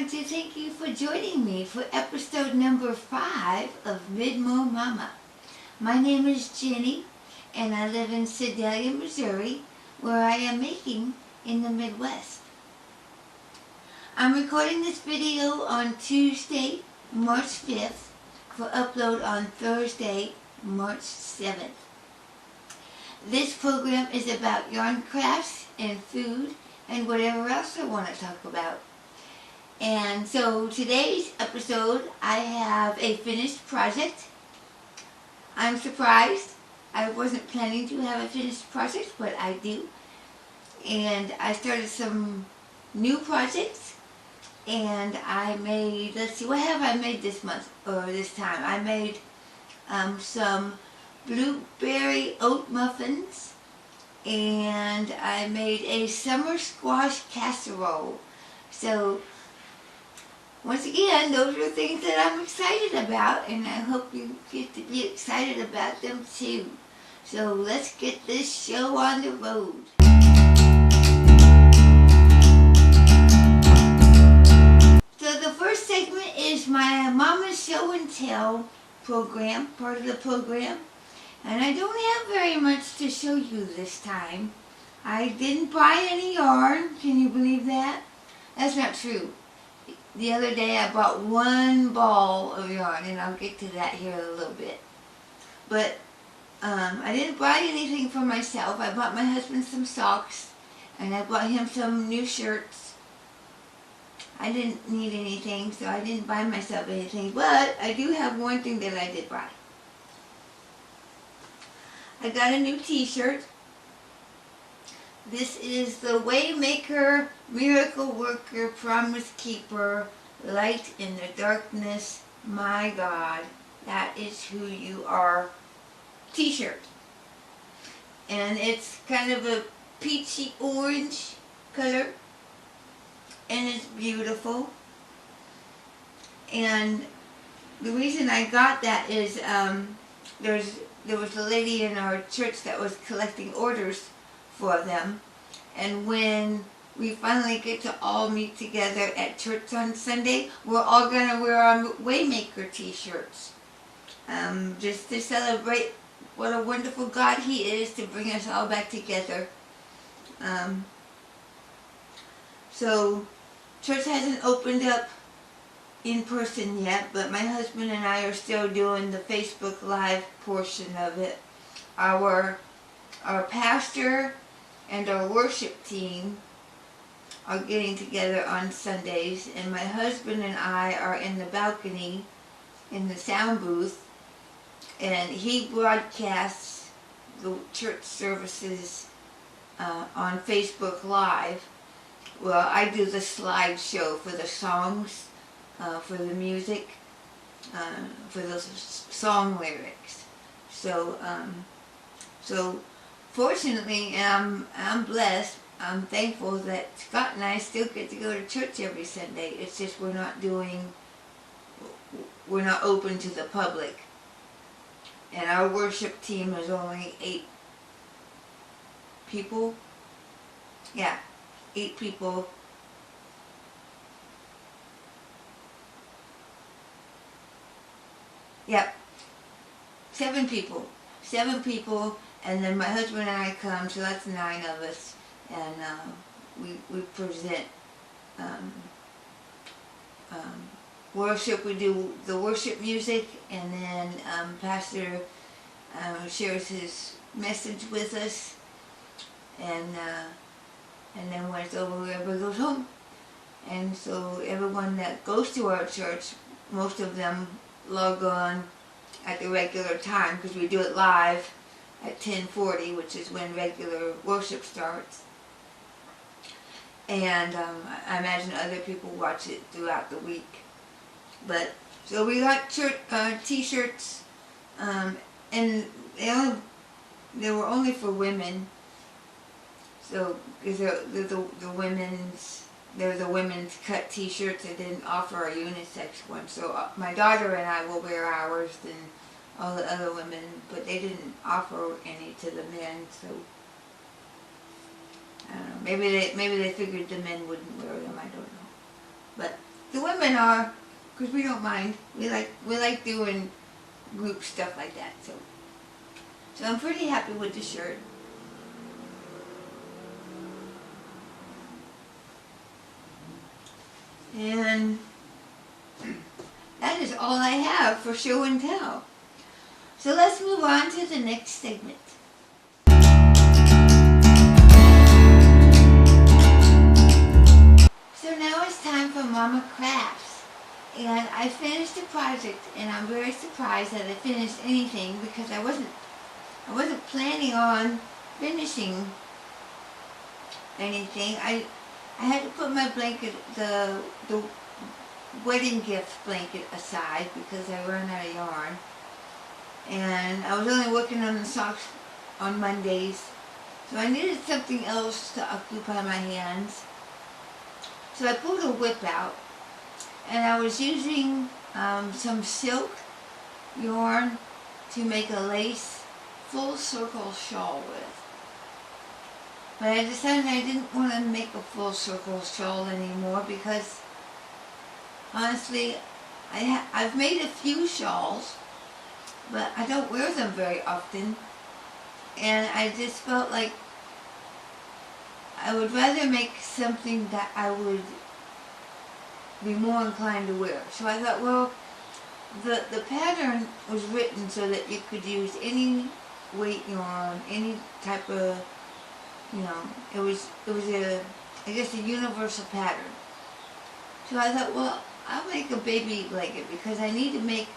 want to thank you for joining me for episode number 5 of Mid-Mo Mama. My name is Jenny, and I live in Sedalia, Missouri, where I am making in the Midwest. I'm recording this video on Tuesday, March 5th, for upload on Thursday, March 7th. This program is about yarn crafts and food and whatever else I want to talk about. And so today's episode, I have a finished project. I'm surprised. I wasn't planning to have a finished project, but I do. And I started some new projects, and I made, let's see, what have I made this month, or this time? I made some blueberry oat muffins, and I made a summer squash casserole. So once again, those are things that I'm excited about, and I hope you get to be excited about them too. So let's get this show on the road. So the first segment is my Mama's Show and Tell program, part of the program. And I don't have very much to show you this time. I didn't buy any yarn. Can you believe that? That's not true. The other day I bought one ball of yarn, and I'll get to that here in a little bit. But I didn't buy anything for myself. I bought my husband some socks, and I bought him some new shirts. I didn't need anything, so I didn't buy myself anything. But I do have one thing that I did buy. I got a new t-shirt. This is the Waymaker, Miracle Worker, Promise Keeper, Light in the Darkness, My God, That Is Who You Are t-shirt. And it's kind of a peachy orange color, and it's beautiful. And the reason I got that is there was a lady in our church that was collecting orders for them, and when we finally get to all meet together at church on Sunday, we're all going to wear our Waymaker t-shirts, just to celebrate what a wonderful God He is to bring us all back together. So church hasn't opened up in person yet, but my husband and I are still doing the Facebook Live portion of it. Our pastor and our worship team are getting together on Sundays, and my husband and I are in the balcony in the sound booth, and he broadcasts the church services on Facebook Live. Well, I do the slideshow for the songs, for the music, for those song lyrics. So fortunately, I'm blessed. I'm thankful that Scott and I still get to go to church every Sunday. It's just we're not open to the public. And our worship team is only 8 people. Yeah, 8 people. Yep, 7 people. 7 people, and then my husband and I come, so that's 9 of us, and we present worship. We do the worship music, and then Pastor shares his message with us, and then when it's over, everybody goes home. And so everyone that goes to our church, most of them log on at the regular time, because we do it live at 10:40, which is when regular worship starts. And I imagine other people watch it throughout the week. But so we got church t-shirts, and they were only for women. So because they're the women's cut t-shirts. They didn't offer a unisex one. So my daughter and I will wear ours, and all the other women, but they didn't offer any to the men. So I don't know. Maybe they figured the men wouldn't wear them. I don't know. But the women are, because we don't mind. We like doing group stuff like that. So I'm pretty happy with the shirt. And that is all I have for show and tell. So let's move on to the next segment. So now it's time for Mama Crafts. And I finished a project, and I'm very surprised that I finished anything because I wasn't planning on finishing anything. I had to put my blanket, the wedding gift blanket aside because I ran out of yarn. And I was only working on the socks on Mondays. So I needed something else to occupy my hands. So I pulled a whip out, and I was using some silk yarn to make a lace full circle shawl with. But I decided I didn't want to make a full circle shawl anymore because honestly, I've made a few shawls, but I don't wear them very often, and I just felt like I would rather make something that I would be more inclined to wear. So I thought, well, the pattern was written so that you could use any weight yarn, any type of, it was I guess a universal pattern. So I thought, well, I'll make a baby blanket because I need to make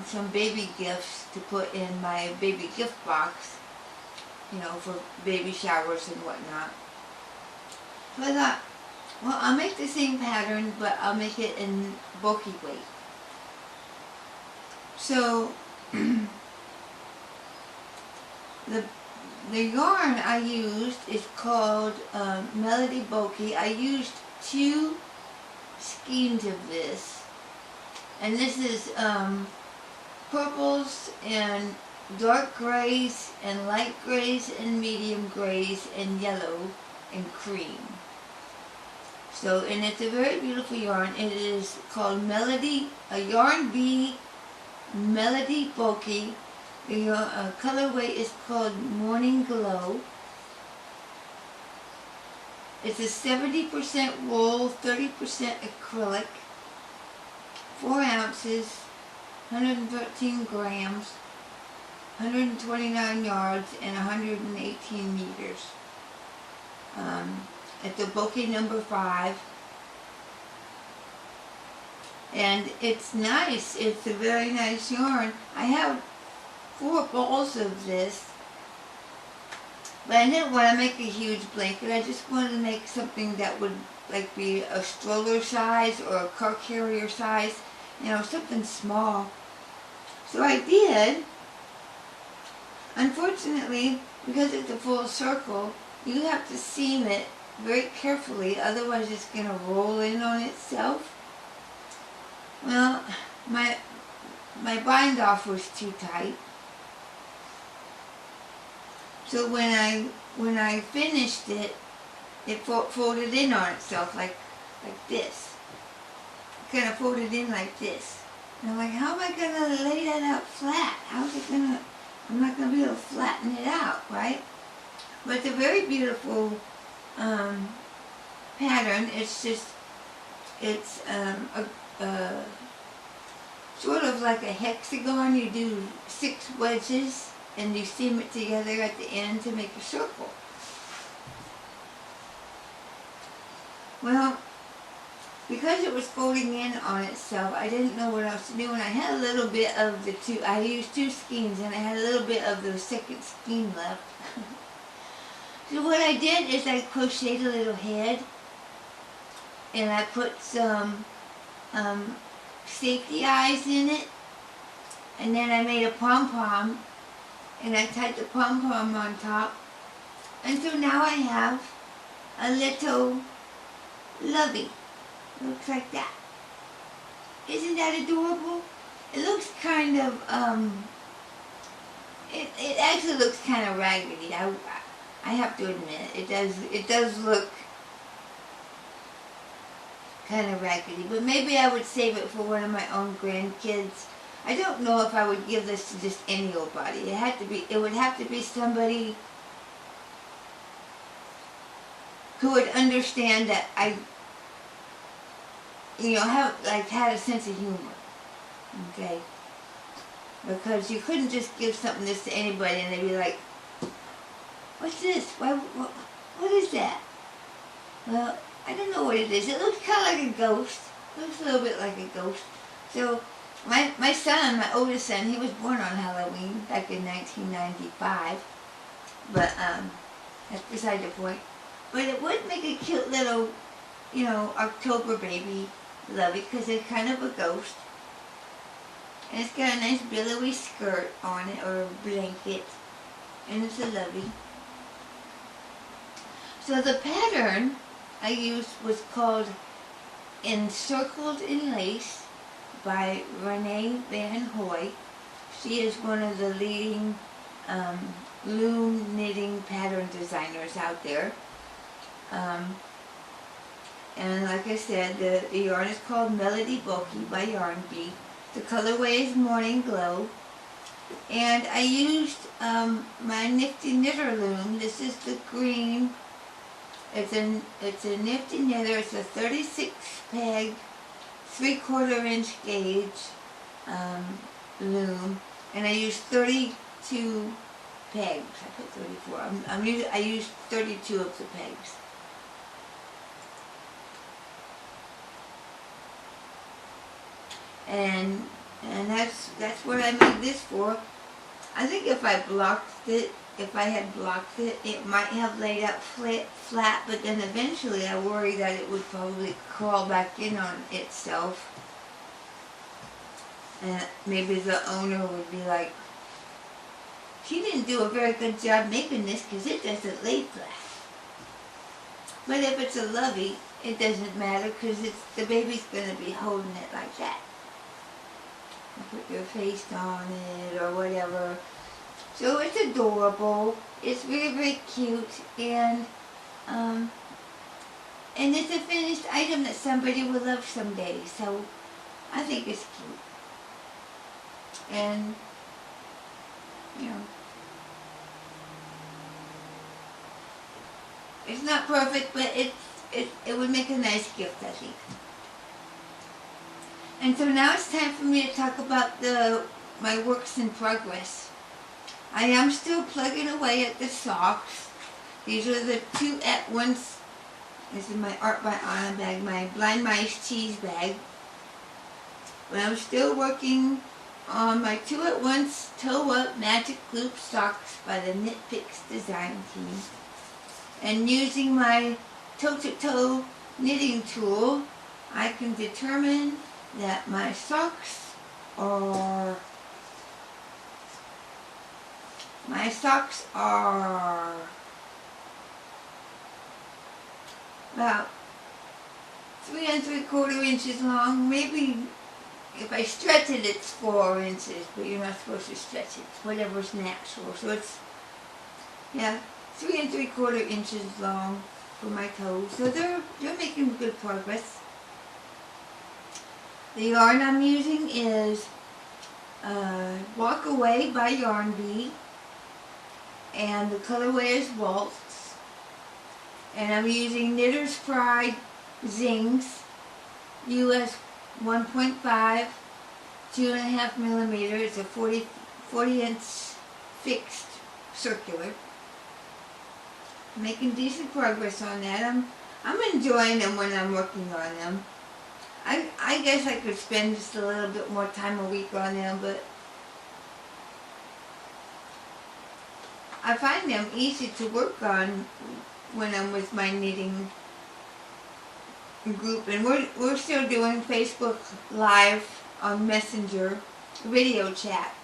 some baby gifts to put in my baby gift box, for baby showers and whatnot. So I thought, well, I'll make the same pattern, but I'll make it in bulky weight. So the yarn I used is called Melody Bulky. I used 2 skeins of this, and this is purples and dark grays and light grays and medium grays and yellow and cream. So, and it's a very beautiful yarn. It is called Melody, a Yarn Bee Melody Bulky. The colorway is called Morning Glow. It's a 70% wool, 30% acrylic, 4 ounces, 113 grams, 129 yards, and 118 meters. It's a bulky number 5. And it's nice. It's a very nice yarn. I have 4 balls of this. But I didn't want to make a huge blanket. I just wanted to make something that would be a stroller size or a car carrier size. Something small. So I did. Unfortunately, because it's a full circle, you have to seam it very carefully, otherwise it's going to roll in on itself. Well, my bind off was too tight. So when I finished it, it folded in on itself like this. Kind of folded in like this. And I'm like, how am I going to lay that out flat? I'm not going to be able to flatten it out, right? But it's a very beautiful pattern. It's sort of like a hexagon. You do 6 wedges and you seam it together at the end to make a circle. Well, because it was folding in on itself, I didn't know what else to do, and I had a little bit of I used 2 skeins, and I had a little bit of the second skein left. So what I did is I crocheted a little head, and I put some safety eyes in it, and then I made a pom-pom, and I tied the pom-pom on top, and so now I have a little lovey. It looks like that. Isn't that adorable? It looks kind of, it actually looks kind of raggedy. I have to admit, it does look kind of raggedy, but maybe I would save it for one of my own grandkids. I don't know if I would give this to just any old body. It would have to be somebody who would understand that I, had a sense of humor. Okay? Because you couldn't just give something this to anybody and they'd be like, what's this? What is that? Well, I don't know what it is. It looks kind of like a ghost. It looks a little bit like a ghost. So, my son, my oldest son, he was born on Halloween back in 1995. But, that's beside the point. But it would make a cute little, October baby lovey because it's kind of a ghost. And it's got a nice billowy skirt on it, or a blanket. And it's a lovey. So the pattern I used was called Encircled in Lace by Renee Van Hoy. She is one of the leading loom knitting pattern designers out there. And like I said, the yarn is called Melody Bulky by Yarn Bee. The colorway is Morning Glow. And I used my Nifty Knitter loom. This is the green. It's a Nifty Knitter. It's a 36 peg, 3/4 inch gauge loom. And I used 32 pegs. I put 34. I used 32 of the pegs. And that's what I made this for. I think if I had blocked it, it might have laid out flat, but then eventually I worry that it would probably crawl back in on itself. And maybe the owner would be like, she didn't do a very good job making this because it doesn't lay flat. But if it's a lovey, it doesn't matter because the baby's going to be holding it like that. Put your face on it or whatever. So it's adorable. It's very, very cute, and it's a finished item that somebody will love someday. So I think it's cute. And it's not perfect, but it would make a nice gift, I think. And so now it's time for me to talk about my works in progress. I am still plugging away at the socks. These are the 2 at once. This is my Art by Anna bag, my Blind Mice cheese bag. But I'm still working on my 2 at once toe up magic loop socks by the Knit Picks design team. And using my toe-to-toe knitting tool, I can determine that my socks are about 3 3/4 inches long. Maybe if I stretch it, it's 4 inches, but you're not supposed to stretch it. It's whatever's natural. So it's 3 3/4 inches long for my toes. So they're making good progress. The yarn I'm using is Walk Away by Yarn Bee, and the colorway is Waltz. And I'm using Knitter's Pride Zings, US 1.5, 2.5 millimeter. It's a 40 inch fixed circular. Making decent progress on that. I'm enjoying them when I'm working on them. I guess I could spend just a little bit more time a week on them, but I find them easy to work on when I'm with my knitting group. And we're still doing Facebook Live on Messenger video chat.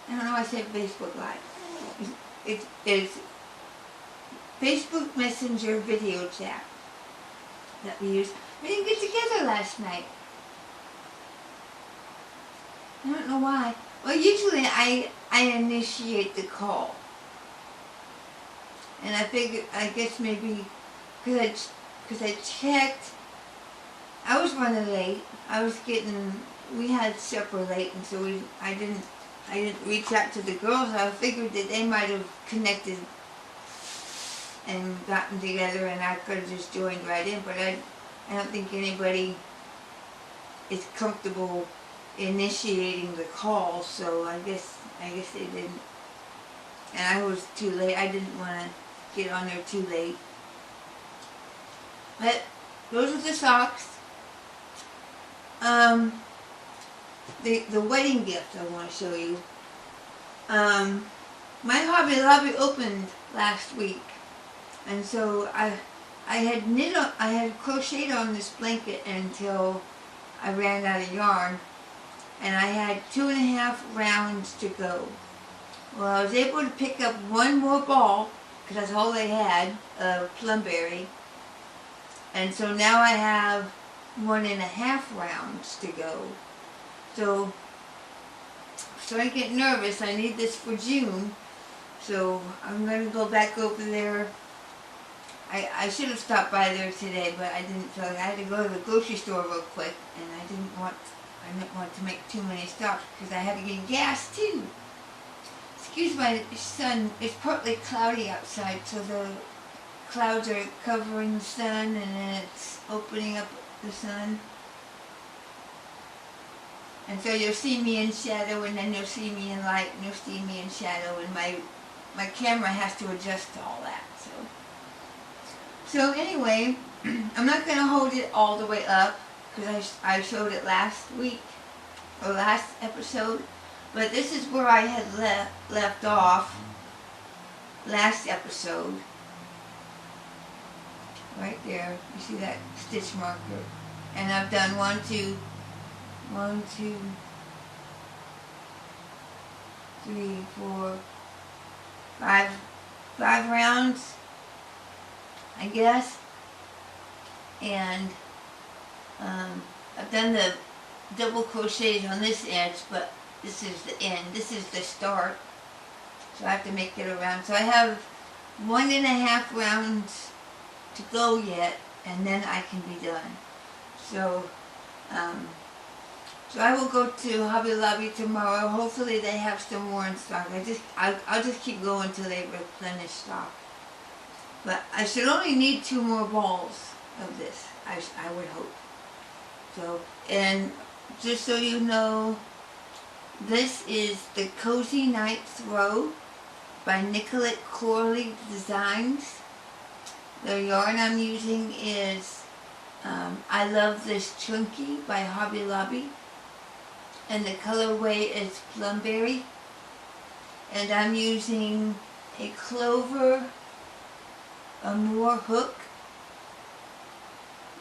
I don't know why I said Facebook Live. It's Facebook Messenger video chat that we use. We didn't get together last night. I don't know why. Well, usually I initiate the call. And I guess maybe because I checked I was running late. We had supper late, and so I didn't reach out to the girls. I figured that they might have connected and gotten together, and I could have just joined right in. But I don't think anybody is comfortable initiating the call, so I guess they didn't. And I was too late. I didn't want to get on there too late. But those are the socks. The wedding gift I want to show you. My Hobby Lobby opened last week, and so I had crocheted on this blanket until I ran out of yarn, and I had 2.5 rounds to go. Well, I was able to pick up one more ball, because that's all they had, of plumberry, and so now I have 1.5 rounds to go. So I get nervous. I need this for June, so I'm going to go back over there. I should have stopped by there today, but I didn't feel like I had to go to the grocery store real quick, and I didn't want to make too many stops because I had to get gas too. Excuse my son, it's partly cloudy outside, so the clouds are covering the sun and then it's opening up the sun. And so you'll see me in shadow, and then you'll see me in light, and you'll see me in shadow, and my camera has to adjust to all that. So anyway, I'm not going to hold it all the way up, because I showed it last week, or last episode, but this is where I had left off last episode. Right there, you see that stitch marker, and I've done 1, 2, 3, 4, 5 rounds, I guess, and I've done the double crochets on this edge, but this is the end, this is the start, so I have to make it around. So I have 1.5 rounds to go yet, and then I can be done. So I will go to Hobby Lobby tomorrow. Hopefully they have some more in stock. I'll just keep going until they replenish stock. But I should only need 2 more balls of this, I would hope. So, and just so you know, this is the Cozy Night Throw by Nicolette Corley Designs. The yarn I'm using is I Love This Chunky by Hobby Lobby. And the colorway is Plumberry. And I'm using a Clover Amour hook.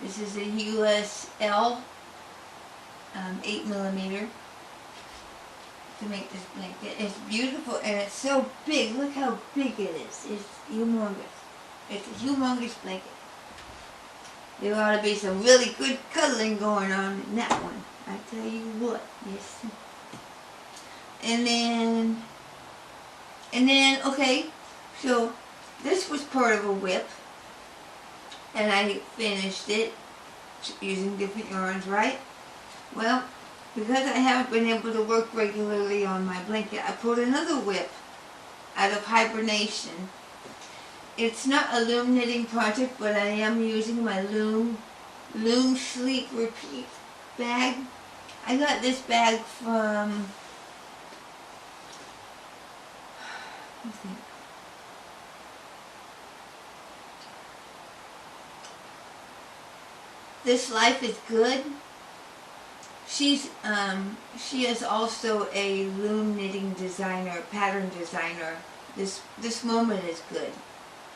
This is a USL 8mm to make this blanket. It's beautiful and it's so big. Look how big it is. It's humongous. It's a humongous blanket. There ought to be some really good cuddling going on in that one. I tell you what, yes. And then, okay, so this was part of a whip, and I finished it using different yarns, right? Well, because I haven't been able to work regularly on my blanket, I pulled another whip out of hibernation. It's not a loom knitting project, but I am using my Loom Sleek Repeat bag. I got this bag from, I think, This Life is Good. She is also a loom knitting designer, pattern designer. This Moment is Good.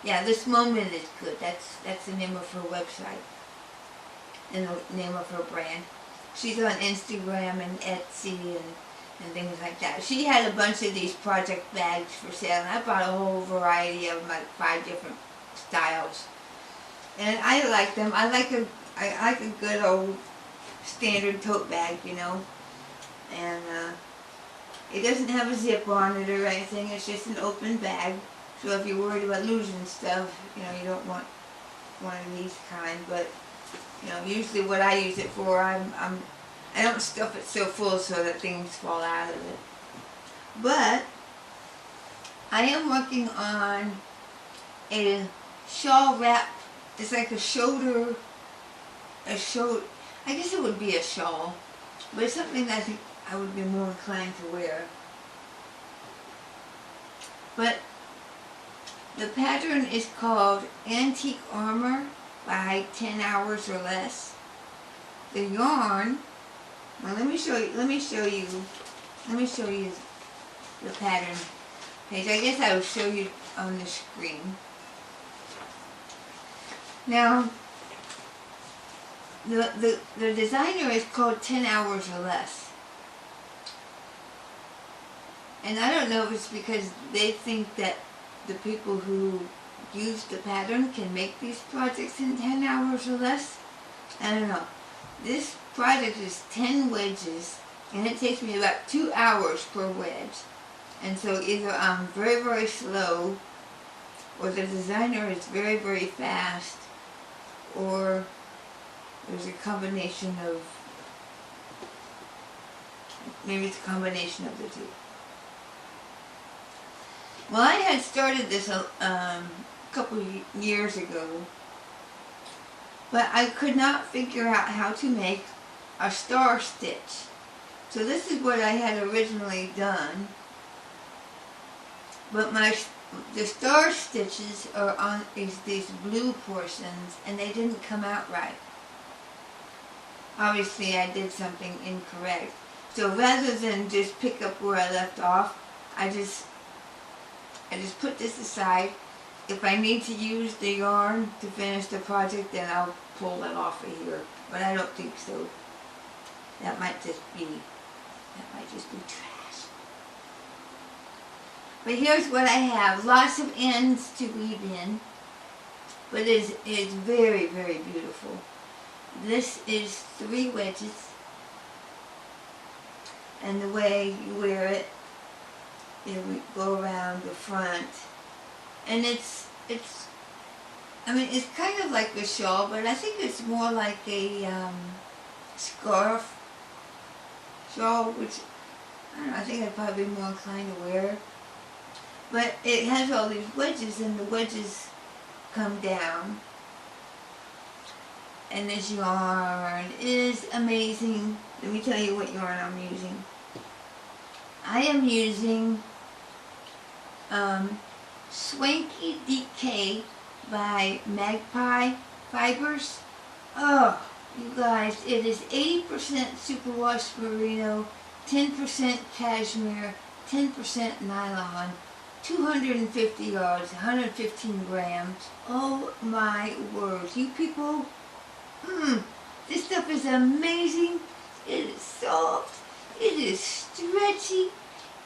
Yeah, This Moment is Good. That's the name of her website and the name of her brand. She's on Instagram and Etsy and things like that. She had a bunch of these project bags for sale, and I bought a whole variety of them, like 5 different styles. And I like them. I like a good old standard tote bag, you know. And it doesn't have a zip on it or anything. It's just an open bag. So if you're worried about losing stuff, you know, you don't want one of these kind. But You know, usually what I use it for, I don't stuff it so full so that things fall out of it. But I am working on a shawl wrap. It's like a shoulder, I guess it would be a shawl, but it's something that I think I would be more inclined to wear. But the pattern is called Antique Armor by 10 Hours or Less. The yarn, well, let me show you the pattern page. I guess I will show you on the screen. Now, the designer is called 10 Hours or Less. And I don't know if it's because they think that the people who use the pattern can make these projects in 10 hours or less. I don't know. This project is 10 wedges, and it takes me about 2 hours per wedge. And so either I'm very, very slow, or the designer is very, very fast, or there's a combination of, maybe it's a combination of the two. Well, I had started this a couple years ago, but I could not figure out how to make a star stitch. So this is what I had originally done, but the star stitches are on these blue portions, and they didn't come out right. Obviously, I did something incorrect. So rather than just pick up where I left off, I just put this aside. If I need to use the yarn to finish the project, then I'll pull that off of here. But I don't think so. That might just be trash. But here's what I have. Lots of ends to weave in. But it's very, very beautiful. This is 3 wedges. And the way you wear it, we go around the front, and it's kind of like a shawl, but I think it's more like a scarf shawl, which I don't know, I think I'd probably be more inclined to wear. But it has all these wedges, and the wedges come down, and this yarn is amazing. Let me tell you what yarn I'm using. I am using Swanky DK by Magpie Fibers. Oh, you guys, it is 80% superwash merino, 10% cashmere, 10% nylon, 250 yards, 115 grams. Oh my word, you people, this stuff is amazing. It is soft, it is stretchy,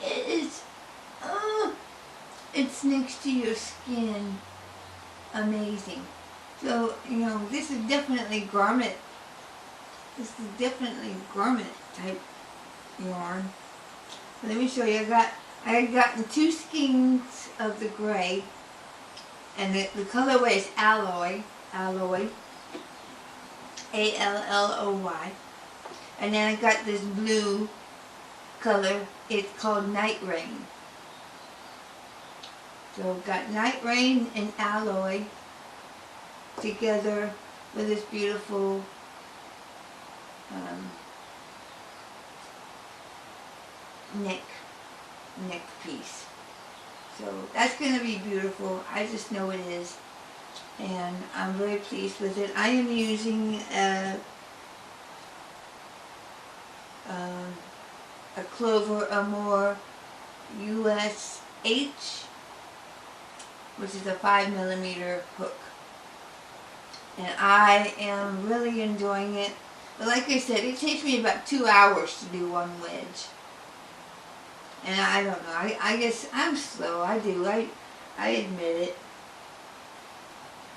it is, it's next to your skin. Amazing. So, this is definitely garment. This is definitely garment type yarn. Let me show you. I had gotten 2 skeins of the gray, and the colorway is alloy, A-L-L-O-Y. And then I got this blue color. It's called Night Rain. So I've got Night Rain and alloy together with this beautiful neck piece. So that's going to be beautiful. I just know it is. And I'm very pleased with it. I am using a Clover Amour US-H, which is a 5mm hook. And I am really enjoying it. But like I said, it takes me about 2 hours to do one wedge. And I don't know, I guess I'm slow. I admit it.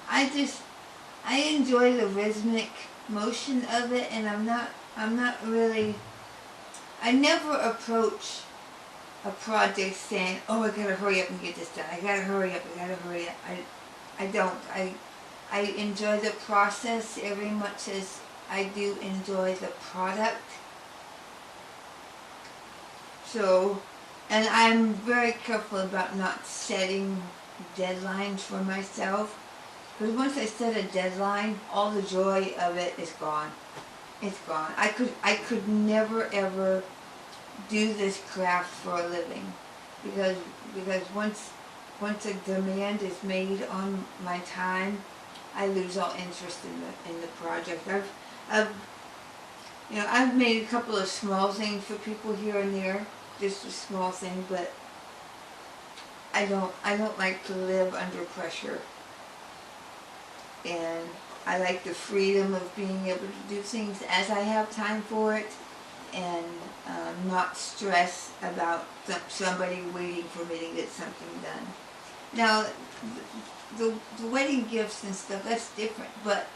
I enjoy the rhythmic motion of it, and I'm not really, I never approach a project saying, oh, I gotta hurry up and get this done. I gotta hurry up. I don't. I enjoy the process every much as I do enjoy the product. So, and I'm very careful about not setting deadlines for myself, because once I set a deadline, all the joy of it is gone. It's gone. I could never ever do this craft for a living, because once a demand is made on my time, I lose all interest in the project. I've made a couple of small things for people here and there, just a small thing, but I don't like to live under pressure, and I like the freedom of being able to do things as I have time for it, and not stress about somebody waiting for me to get something done. Now, the wedding gifts and stuff, that's different, but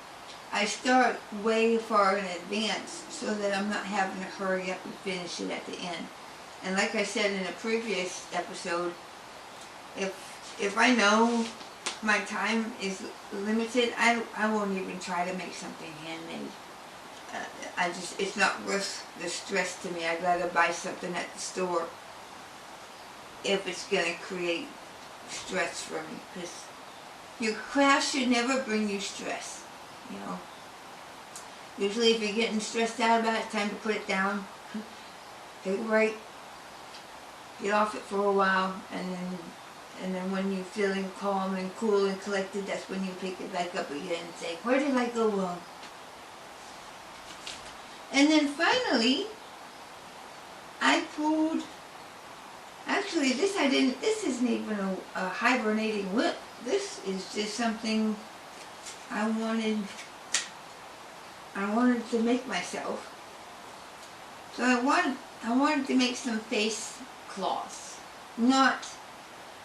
I start way far in advance so that I'm not having to hurry up and finish it at the end. And like I said in a previous episode, if I know my time is limited, I won't even try to make something handmade. It's not worth the stress to me. I'd rather buy something at the store if it's going to create stress for me, because your craft should never bring you stress. Usually if you're getting stressed out about it, it's time to put it down, take a break, get off it for a while, and then when you're feeling calm and cool and collected, that's when you pick it back up again and say, where did I go wrong? And then finally, I pulled, actually this isn't even a hibernating whip. This is just something I wanted to make myself. So I wanted to make some face cloths. Not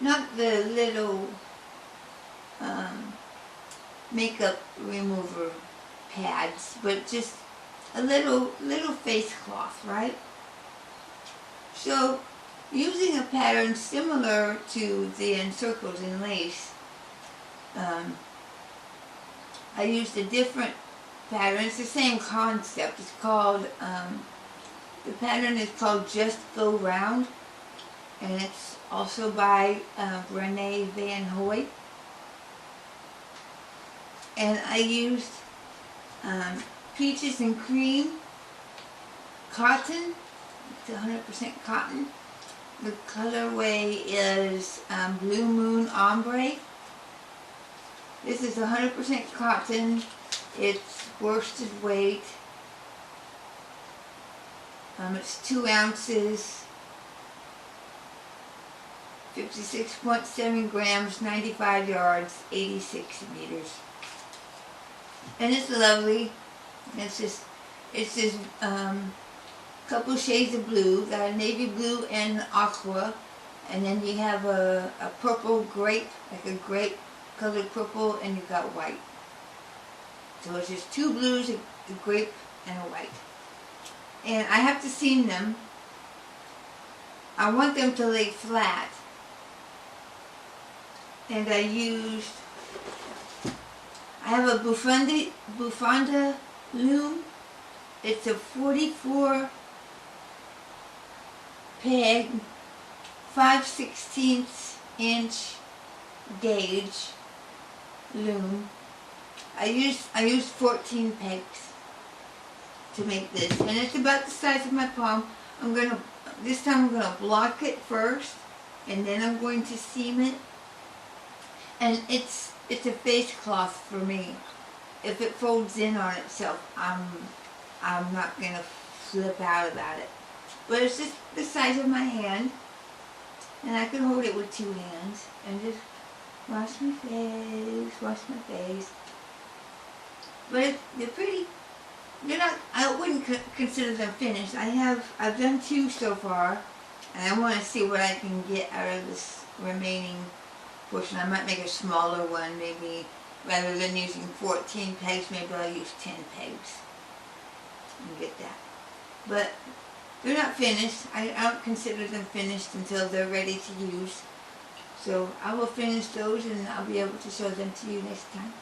the little makeup remover pads, but just a little face cloth, right? So, using a pattern similar to the Encircled in lace, I used a different pattern. It's the same concept. It's called, the pattern is called Just Go Round, and it's also by Renee Van Hoy. And I used peaches and cream cotton. It's 100% cotton. The colorway is Blue Moon Ombre. This is 100% cotton. It's worsted weight. It's 2 ounces, 56.7 grams, 95 yards, 86 meters. And it's lovely. It's just couple shades of blue. Got a navy blue and aqua, and then you have a purple grape, like a grape colored purple, and you've got white. So it's just 2 blues, a grape, and a white. And I have to seam them. I want them to lay flat. And I have a Bufanda loom. It's a 44 peg, 5/16 inch gauge loom. I used 14 pegs to make this, and it's about the size of my palm. This time I'm gonna block it first, and then I'm going to seam it. And it's a face cloth for me. If it folds in on itself, I'm not gonna flip out about it. But it's just the size of my hand, and I can hold it with 2 hands and just wash my face. But they're pretty. They're not. I wouldn't consider them finished. I've done 2 so far, and I want to see what I can get out of this remaining portion. I might make a smaller one, maybe rather than using 14 pegs. Maybe I'll use 10 pegs and get that. But they're not finished. I don't consider them finished until they're ready to use. So I will finish those, and I'll be able to show them to you next time.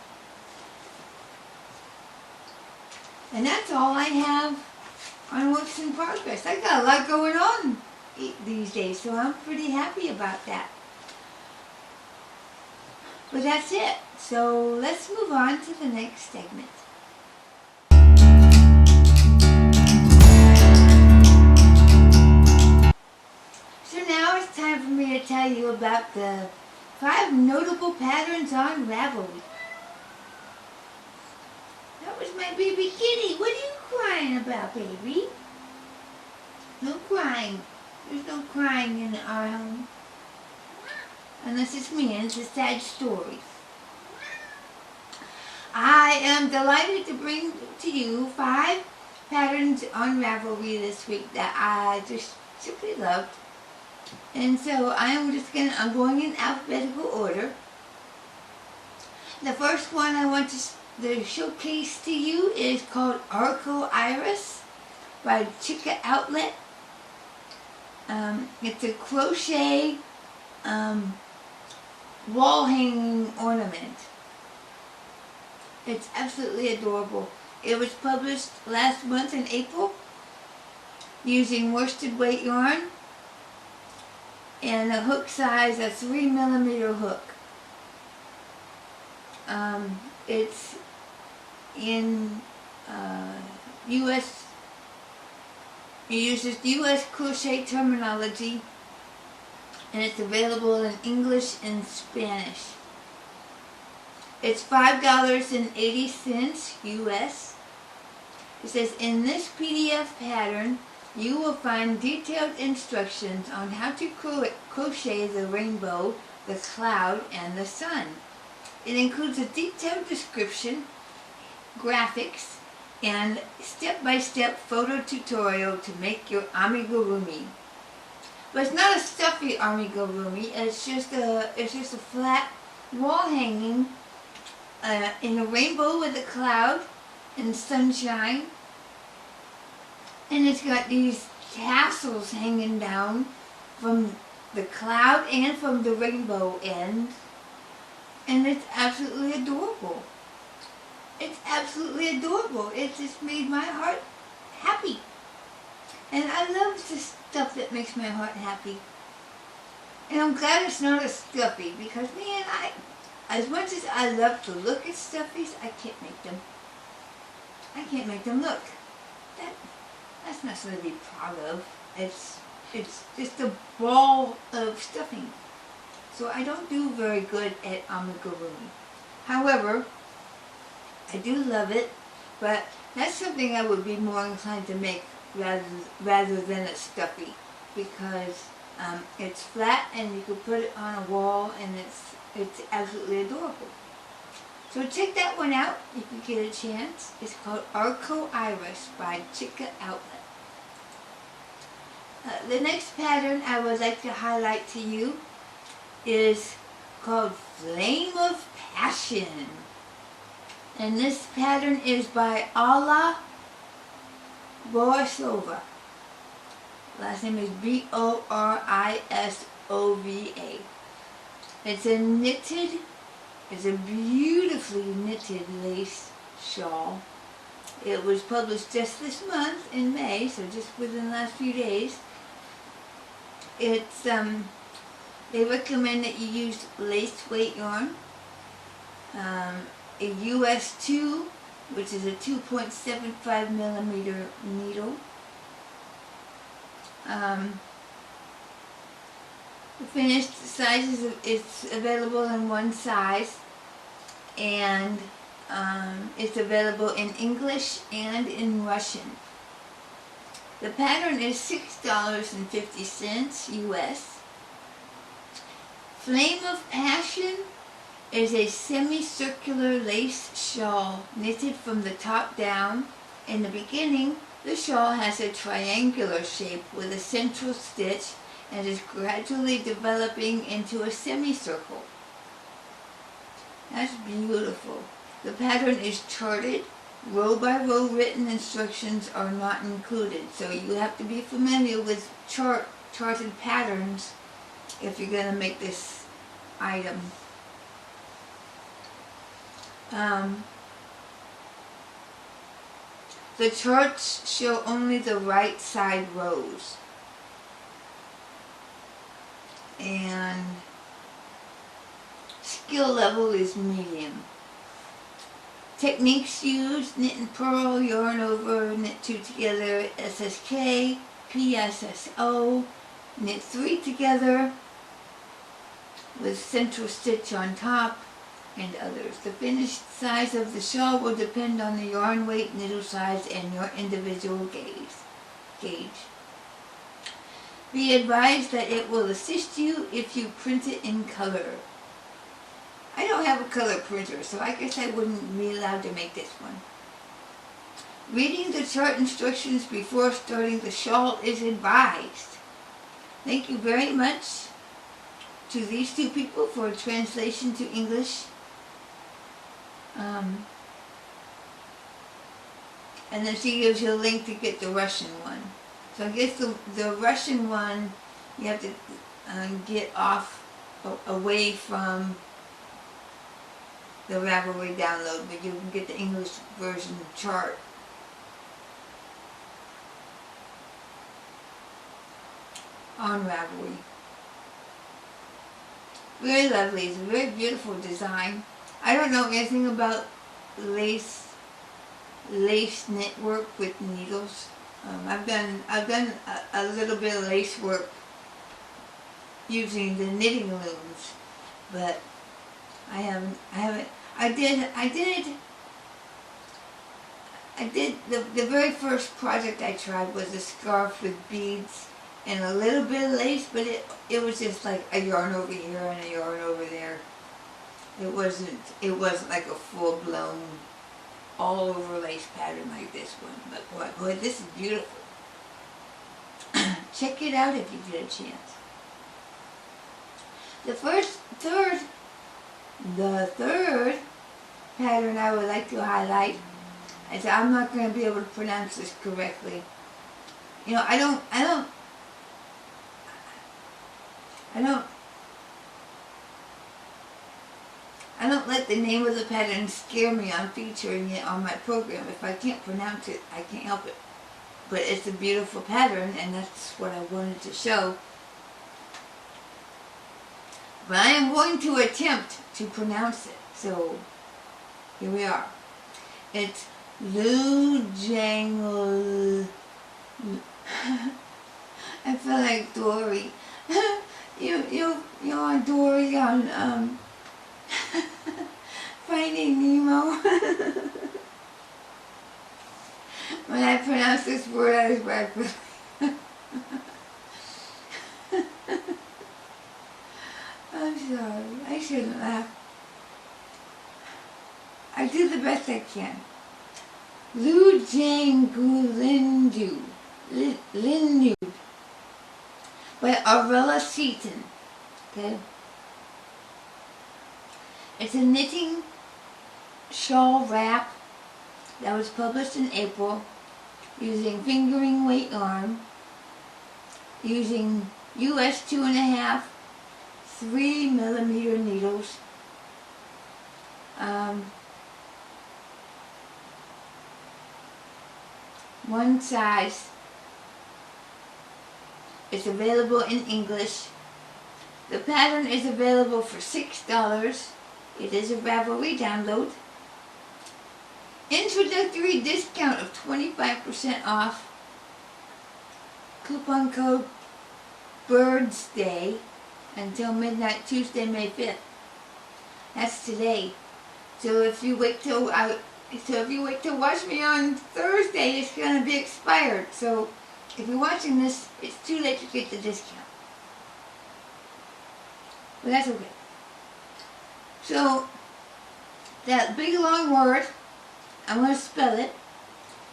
And that's all I have on works in progress. I got a lot going on these days, so I'm pretty happy about that. But that's it. So let's move on to the next segment. So now it's time for me to tell you about the 5 notable patterns on Ravelry. That was my baby kitty. What are you crying about, baby? No crying. There's no crying in our home. Unless it's me and it's a sad story. I am delighted to bring to you 5 patterns on Ravelry this week that I just simply loved. And so I'm going in alphabetical order. The first one I want to showcase to you is called Arco Iris by Chica Outlet. It's a crochet wall hanging ornament. It's absolutely adorable. It was published last month in April using worsted weight yarn and a hook size, a 3mm hook. It's in US, it uses US crochet terminology, and it's available in English and Spanish. It's $5.80 US. It says, in this PDF pattern, you will find detailed instructions on how to crochet the rainbow, the cloud, and the sun. It includes a detailed description, graphics, and step-by-step photo tutorial to make your amigurumi. But it's not a stuffy amigurumi. It's just a flat wall hanging in a rainbow with a cloud and sunshine. And it's got these tassels hanging down from the cloud and from the rainbow end. And it's absolutely adorable. It's absolutely adorable. It just made my heart happy. And I love the stuff that makes my heart happy. And I'm glad it's not a stuffy, because man, as much as I love to look at stuffies, I can't make them. I can't make them look. That's not something to be proud of. It's just a ball of stuffing. So I don't do very good at amigurumi. However, I do love it, but that's something I would be more inclined to make rather than a stuffy, because it's flat and you can put it on a wall, and it's absolutely adorable. So check that one out if you get a chance. It's called Arco Iris by Chica Outlet. The next pattern I would like to highlight to you is called Flame of Passion. And this pattern is by Alla Borisova. Last name is Borisova. It's a beautifully knitted lace shawl. It was published just this month in May, so just within the last few days. It's they recommend that you use lace weight yarn, a US 2, which is a 2.75mm needle. The finished sizes, it's available in one size, and it's available in English and in Russian. The pattern is $6.50 US. Flame of Passion is a semicircular lace shawl knitted from the top down. In the beginning, the shawl has a triangular shape with a central stitch and is gradually developing into a semicircle. That's beautiful. The pattern is charted. Row by row written instructions are not included, so you have to be familiar with charted patterns if you're going to make this item. The charts show only the right side rows. And skill level is medium. Techniques used: knit and purl, yarn over, knit 2 together, SSK, PSSO, knit 3 together with central stitch on top, and others. The finished size of the shawl will depend on the yarn weight, needle size, and your individual gauge. Be advised that it will assist you if you print it in color. I don't have a color printer, so I guess I wouldn't be allowed to make this one. Reading the chart instructions before starting the shawl is advised. Thank you very much to these two people for a translation to English. And then she gives you a link to get the Russian one. So I guess the Russian one, you have to get away from the Ravelry download, but you can get the English version chart. On Ravelry. Very lovely. It's a very beautiful design. I don't know anything about lace knit work with needles. I've done a little bit of lace work using the knitting looms, but I haven't. I did the very first project I tried was a scarf with beads and a little bit of lace, but it was just like a yarn over here and a yarn over there. It wasn't like a full-blown all over lace pattern like this one. But boy, this is beautiful. Check it out if you get a chance. The third pattern I would like to highlight is, I'm not going to be able to pronounce this correctly. You know, I don't let the name of the pattern scare me on featuring it on my program. If I can't pronounce it, I can't help it. But it's a beautiful pattern, and that's what I wanted to show. But I am going to attempt to pronounce it. So, here we are. It's Lu Jangle. I feel like Dory. You're on Dory on Finding Nemo. When I pronounce this word, I was breakfast. I'm sorry. I shouldn't laugh. I do the best I can. Lu Jangu Lindu by Arvella Seaton. Okay? It's a knitting shawl wrap that was published in April using fingering weight yarn, using US 2.5 3mm needles, one size. It's available in English. The pattern is available for $6. It is a Ravelry download. Introductory discount of 25% off. Coupon code Birds Day until midnight Tuesday, May 5th. That's today. So if you wait till watch me on Thursday, it's gonna be expired. So if you're watching this, it's too late to get the discount. But that's okay. So that big long word, I'm going to spell it.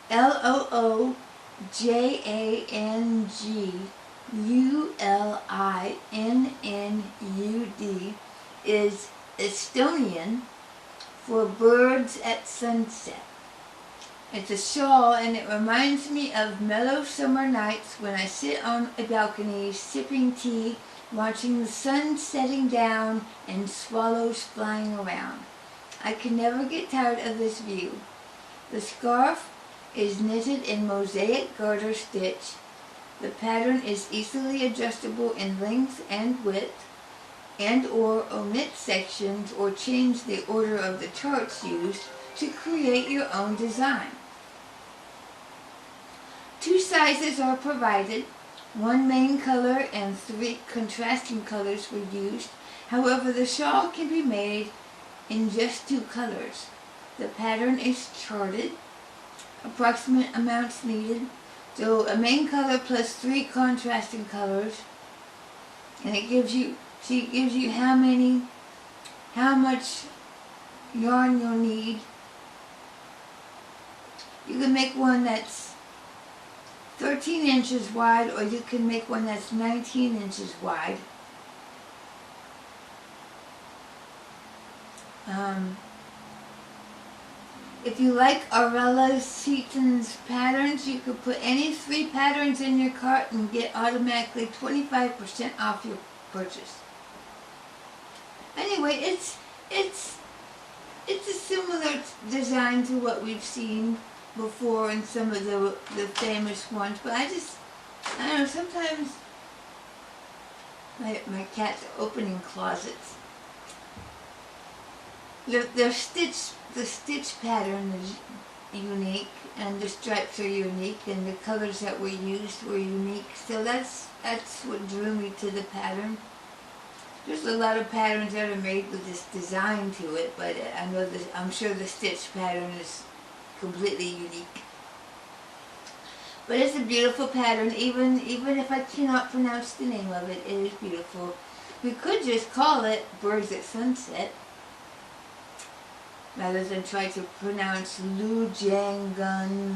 LOOJANGULINNUD is Estonian for birds at sunset. It's a shawl, and it reminds me of mellow summer nights when I sit on a balcony sipping tea, watching the sun setting down and swallows flying around. I can never get tired of this view. The scarf is knitted in mosaic garter stitch. The pattern is easily adjustable in length and width, and or omit sections or change the order of the charts used to create your own design. 2 sizes are provided. 1 main color and 3 contrasting colors were used. However, the shawl can be made in just 2 colors. The pattern is charted. Approximate amounts needed. So a main color plus 3 contrasting colors, and it gives you how much yarn you'll need. You can make one that's 13 inches wide, or you can make one that's 19 inches wide. If you like Aurelia Seaton's patterns, you could put any 3 patterns in your cart and get automatically 25% off your purchase. Anyway, it's a similar design to what we've seen before in some of the famous ones, but I don't know, sometimes my cat's opening closets. The stitch pattern is unique, and the stripes are unique, and the colors that were used were unique. So that's what drew me to the pattern. There's a lot of patterns that are made with this design to it, but I'm sure the stitch pattern is completely unique. But it's a beautiful pattern, even if I cannot pronounce the name of it. It is beautiful. We could just call it Birds at Sunset, rather than try to pronounce Lu Jiang Gun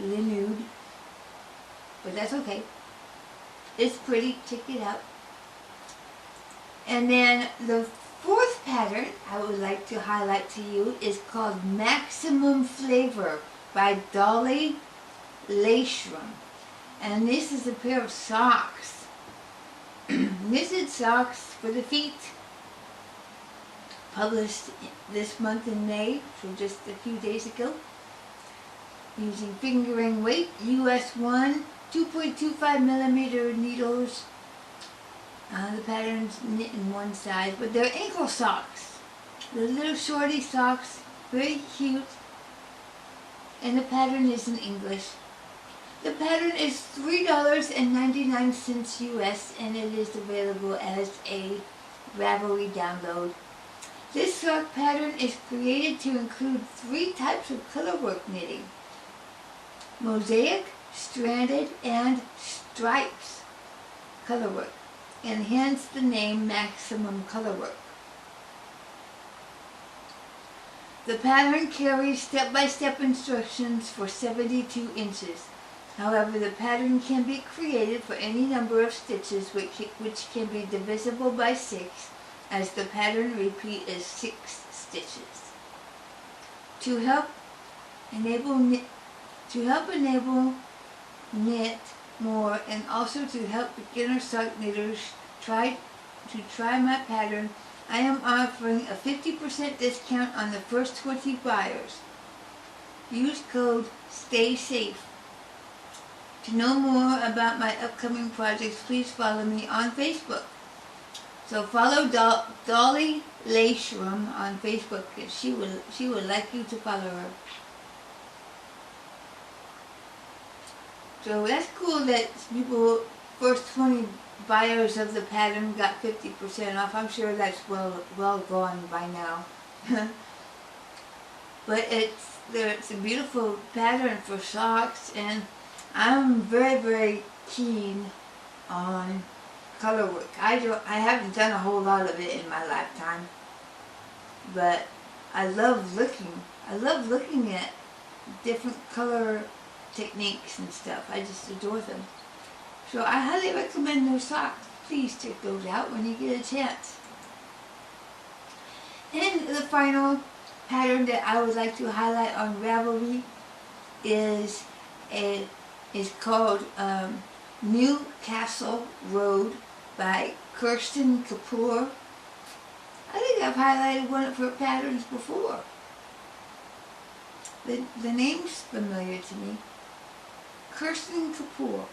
Linud. But that's okay. It's pretty. Check it out. And then the 4th pattern I would like to highlight to you is called Maximum Flavor by Dolly Lashram. And this is a pair of socks. Knitted socks for the feet. Published this month in May, so just a few days ago. Using fingering weight, US 1, 2.25 millimeter needles. The pattern's knit in one side, but they're ankle socks. The little shorty socks, very cute. And the pattern is in English. The pattern is $3.99 US, and it is available as a Ravelry download. This sock pattern is created to include 3 types of colorwork knitting: mosaic, stranded, and stripes colorwork, and hence the name Maximum Colorwork. The pattern carries step-by-step instructions for 72 inches. However, the pattern can be created for any number of stitches which can be divisible by 6, as the pattern repeat is 6 stitches. To help enable knit more, and also to help beginner sock knitters try my pattern, I am offering a 50% discount on the first 20 buyers. Use code STAYSAFE. To know more about my upcoming projects, please follow me on Facebook. So follow Dolly Lashram on Facebook, and she would like you to follow her. So that's cool that people, first 20 buyers of the pattern got 50% off. I'm sure that's well gone by now. But it's a beautiful pattern for socks, and I'm very, very keen on colorwork. I haven't done a whole lot of it in my lifetime, but I love looking at different color techniques and stuff. I just adore them. So I highly recommend those socks. Please check those out when you get a chance. And the final pattern that I would like to highlight on Ravelry is called New Castle Road by Kirsten Kapoor. I think I've highlighted one of her patterns before. The name's familiar to me. Kirsten Kapoor.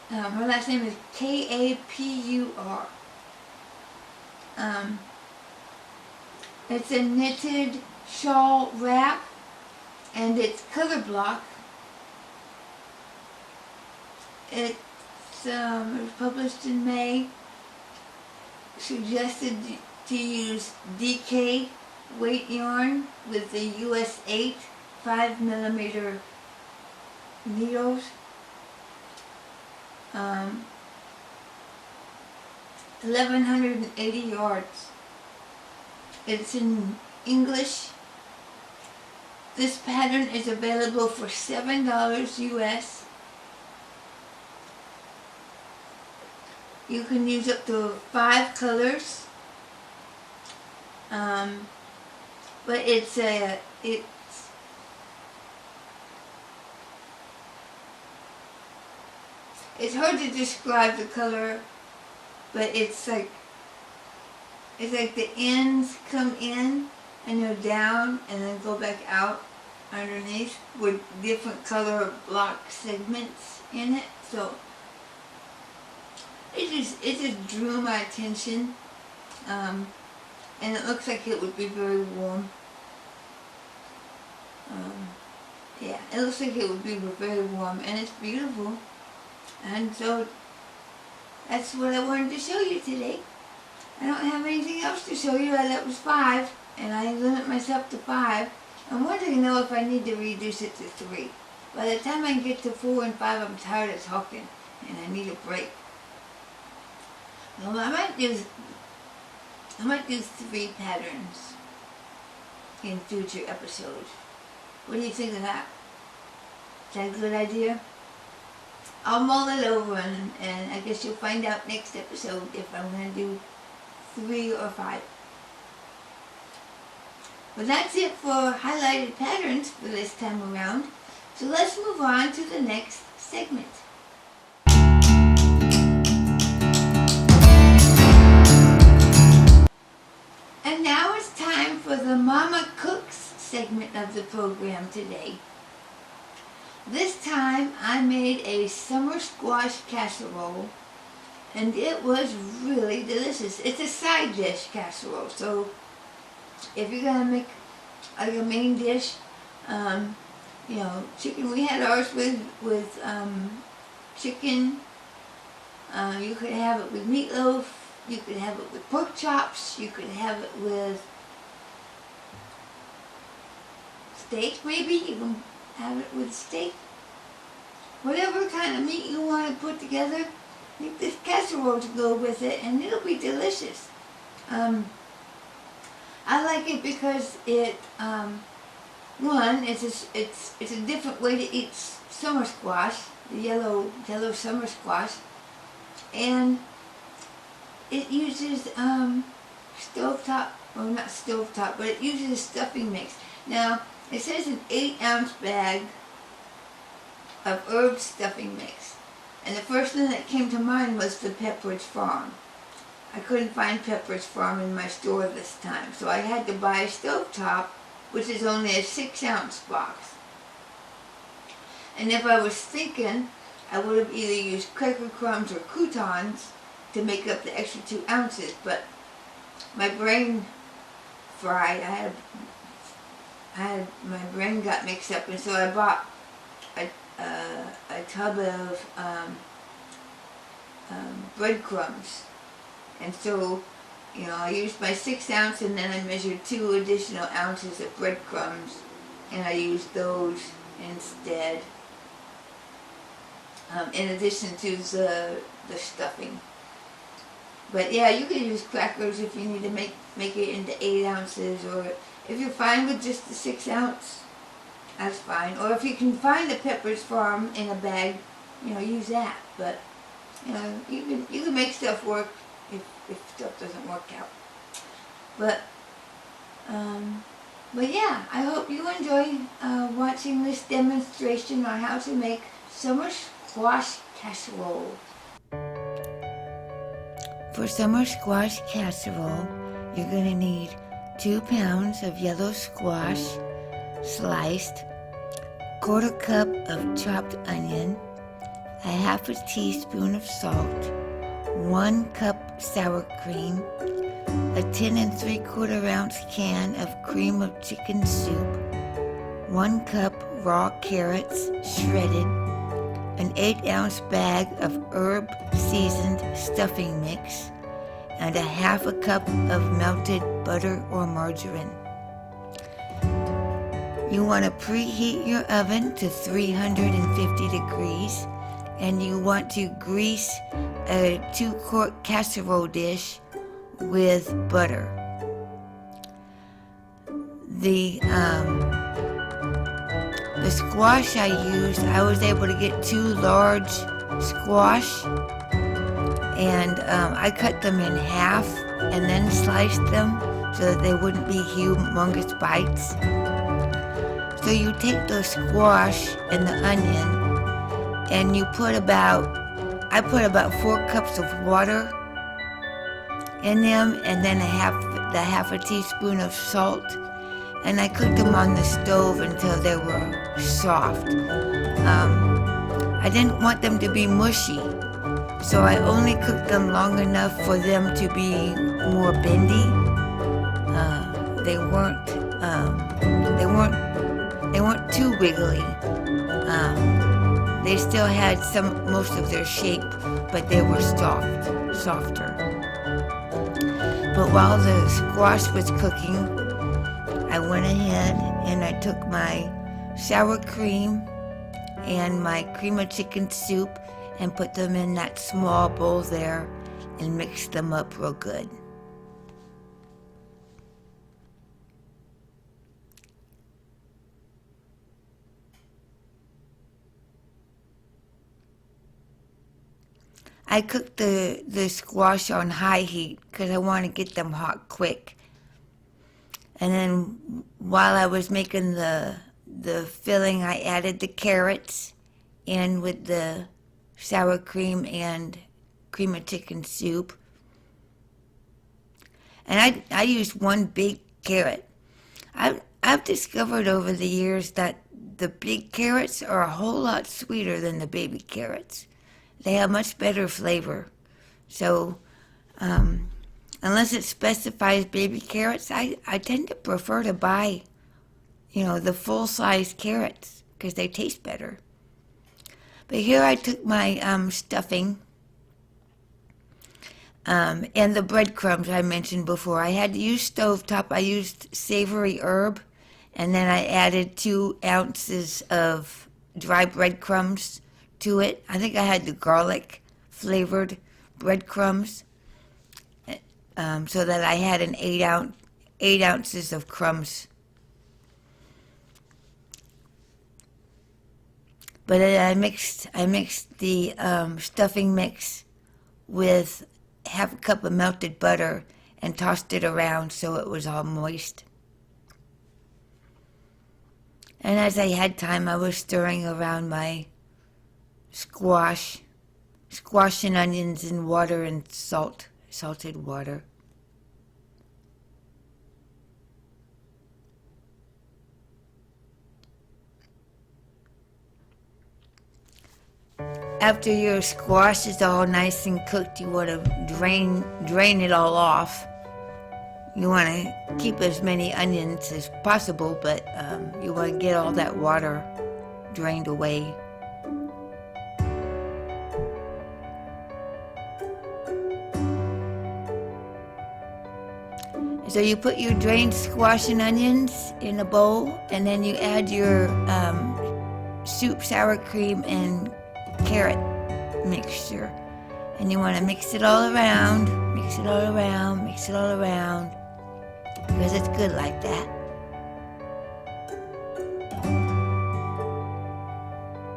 Her last name is Kapur. It's a knitted shawl wrap, and it's color block. It was published in May. Suggested to use DK weight yarn with the US 8 5mm needles. 1180 yards. It's in English. This pattern is available for $7 US. You can use up to 5 colors. But it's hard to describe the color, but it's like the ends come in and they're down and then go back out underneath with different color block segments in it. So it just drew my attention, and it looks like it would be very warm. Yeah, it looks like it would be very warm, and it's beautiful. And so that's what I wanted to show you today. I don't have anything else to show you. That was 5, and I limit myself to 5. I'm wanting to know if I need to reduce it to 3. By the time I get to 4 and 5, I'm tired of talking, and I need a break. Well, I might do 3 patterns in future episodes. What do you think of that? Is that a good idea? I'll mull it over, and I guess you'll find out next episode if I'm going to do 3 or 5. But that's it for highlighted patterns for this time around. So let's move on to the next segment. And now it's time for the Mama Cooks segment of the program today. This time I made a summer squash casserole, and it was really delicious. It's a side dish casserole, so if you're gonna make like a main dish, chicken. We had ours with chicken. You could have it with meatloaf. You could have it with pork chops. You could have it with steak, maybe. You can have it with steak. Whatever kind of meat you want to put together, make this casserole to go with it, and it'll be delicious. I like it because it, it's a different way to eat summer squash, the yellow summer squash, and it uses stovetop, well, not stovetop, but it uses a stuffing mix. Now, it says an 8-ounce bag of herb stuffing mix, and the first thing that came to mind was the Pepperidge Farm. I couldn't find Pepperidge Farm in my store this time, so I had to buy a stovetop, which is only a 6-ounce box. And if I was thinking, I would have either used cracker crumbs or croutons to make up the extra 2 ounces, but my brain fried. My brain got mixed up, and so I bought a tub of breadcrumbs. And so, I used my 6 ounce, and then I measured 2 additional ounces of breadcrumbs, and I used those instead, in addition to the stuffing. But yeah, you can use crackers if you need to make it into 8 ounces, or if you're fine with just the 6 ounce, that's fine. Or if you can find a Pepperidge Farm in a bag, use that. But you can make stuff work if stuff doesn't work out. But yeah, I hope you enjoy watching this demonstration on how to make summer squash casserole. For summer squash casserole, you're going to need 2 pounds of yellow squash, sliced, quarter cup of chopped onion, a half a teaspoon of salt, 1 cup sour cream, a 10 3/4 ounce can of cream of chicken soup, 1 cup raw carrots shredded, an 8-ounce bag of herb seasoned stuffing mix, and a half a cup of melted butter or margarine. You want to preheat your oven to 350 degrees, and you want to grease a 2-quart casserole dish with butter. The squash I used, I was able to get 2 large squash, and I cut them in half and then sliced them so that they wouldn't be humongous bites. So you take the squash and the onion, and you put I put about 4 cups of water in them, and then half a teaspoon of salt, and I cooked them on the stove until they were soft. I didn't want them to be mushy, so I only cooked them long enough for them to be more bendy. They weren't too wiggly. They still had most of their shape, but they were softer. But while the squash was cooking, I went ahead and I took my sour cream and my cream of chicken soup and put them in that small bowl there and mixed them up real good. I cooked the squash on high heat because I want to get them hot quick. And then while I was making the filling, I added the carrots in with the sour cream and cream of chicken soup. And I used 1 big carrot. I've discovered over the years that the big carrots are a whole lot sweeter than the baby carrots. They have much better flavor. So unless it specifies baby carrots, I tend to prefer to buy, the full-size carrots because they taste better. But here I took my stuffing and the breadcrumbs I mentioned before. I had to use stovetop. I used savory herb, and then I added 2 ounces of dry breadcrumbs to it. I think I had the garlic flavored breadcrumbs, so that I had an 8 ounces of crumbs. But I mixed the stuffing mix with half a cup of melted butter and tossed it around so it was all moist. And as I had time, I was stirring around my squash and onions in water and salted water. After your squash is all nice and cooked, you want to drain it all off. You want to keep as many onions as possible, but you want to get all that water drained away. So you put your drained squash and onions in a bowl, and then you add your soup, sour cream, and carrot mixture. And you want to mix it all around, because it's good like that.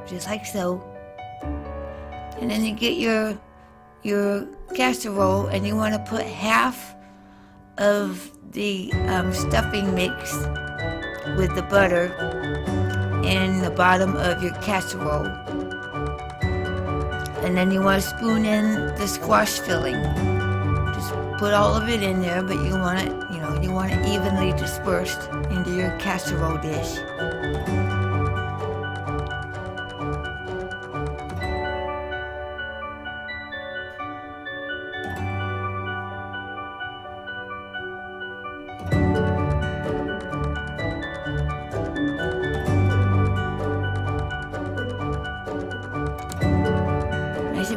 Just like so. And then you get your casserole, and you want to put half of the stuffing mix with the butter in the bottom of your casserole. And then you want to spoon in the squash filling. Just put all of it in there, but you want it evenly dispersed into your casserole dish.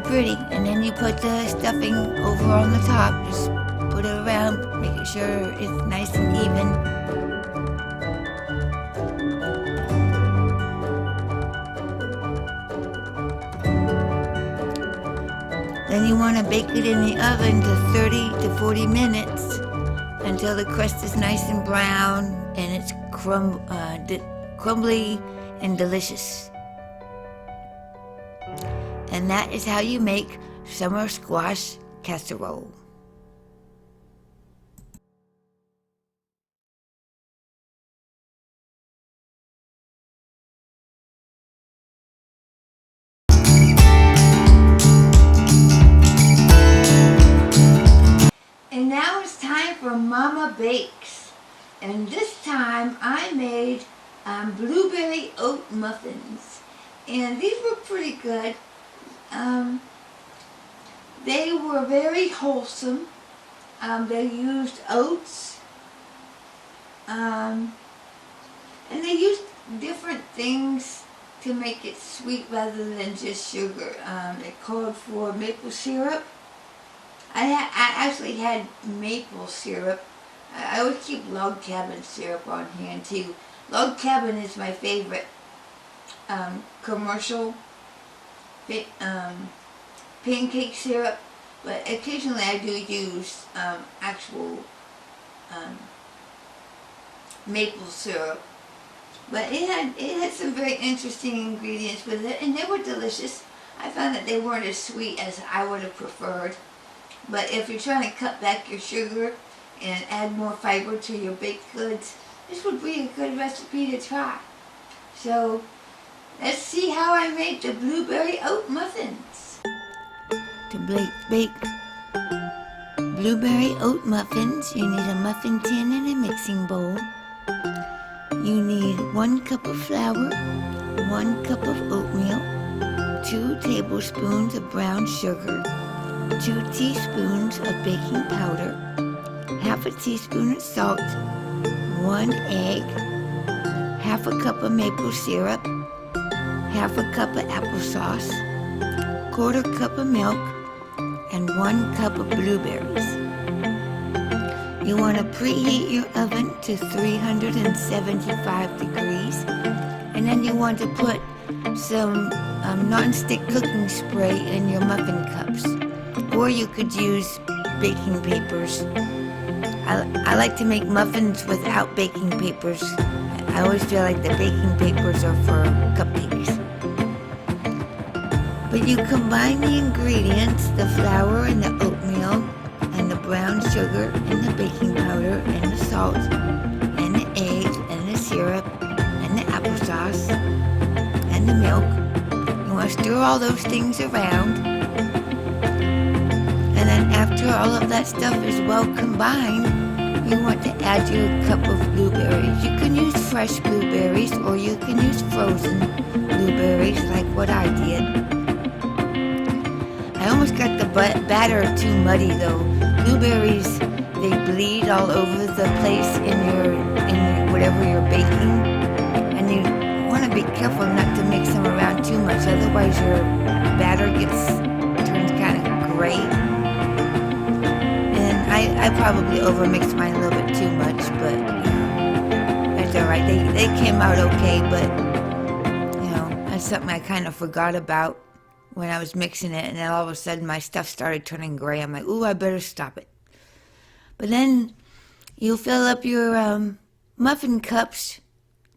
pretty. And then you put the stuffing over on the top. Just put it around, making sure it's nice and even. Then you want to bake it in the oven to 30 to 40 minutes until the crust is nice and brown and it's crumbly and delicious. And that is how you make summer squash casserole. And now it's time for Mama Bakes. And this time I made blueberry oat muffins. And these were pretty good. They were very wholesome. They used oats. And they used different things to make it sweet rather than just sugar. They called for maple syrup. I actually had maple syrup. I always keep log cabin syrup on hand too. Log cabin is my favorite commercial pancake syrup, but occasionally I do use actual maple syrup. But it had some very interesting ingredients with it, and they were delicious. I found that they weren't as sweet as I would have preferred. But if you're trying to cut back your sugar and add more fiber to your baked goods, this would be a good recipe to try. So let's see how I made the blueberry oat muffins. To bake blueberry oat muffins, you need a muffin tin and a mixing bowl. You need 1 cup of flour, 1 cup of oatmeal, 2 tablespoons of brown sugar, 2 teaspoons of baking powder, half a teaspoon of salt, 1 egg, half a cup of maple syrup, half a cup of applesauce, 1/4 cup of milk, and 1 cup of blueberries. You want to preheat your oven to 375 degrees, and then you want to put some non-stick cooking spray in your muffin cups. Or you could use baking papers. I like to make muffins without baking papers. I always feel like the baking papers are for cupcakes. But you combine the ingredients, the flour and the oatmeal, and the brown sugar, and the baking powder, and the salt, and the egg, and the syrup, and the applesauce, and the milk. You want to stir all those things around. And then after all of that stuff is well combined, you want to add your cup of blueberries. You can use fresh blueberries or you can use frozen blueberries like what I did. I almost got the batter too muddy though. Blueberries, they bleed all over the place in your whatever you're baking. And you want to be careful not to mix them around too much, otherwise your batter turns kind of gray. I probably overmixed mine a little bit too much, but that's alright. They came out okay, but that's something I kind of forgot about when I was mixing it, and then all of a sudden my stuff started turning gray. I'm like, ooh, I better stop it. But then you fill up your muffin cups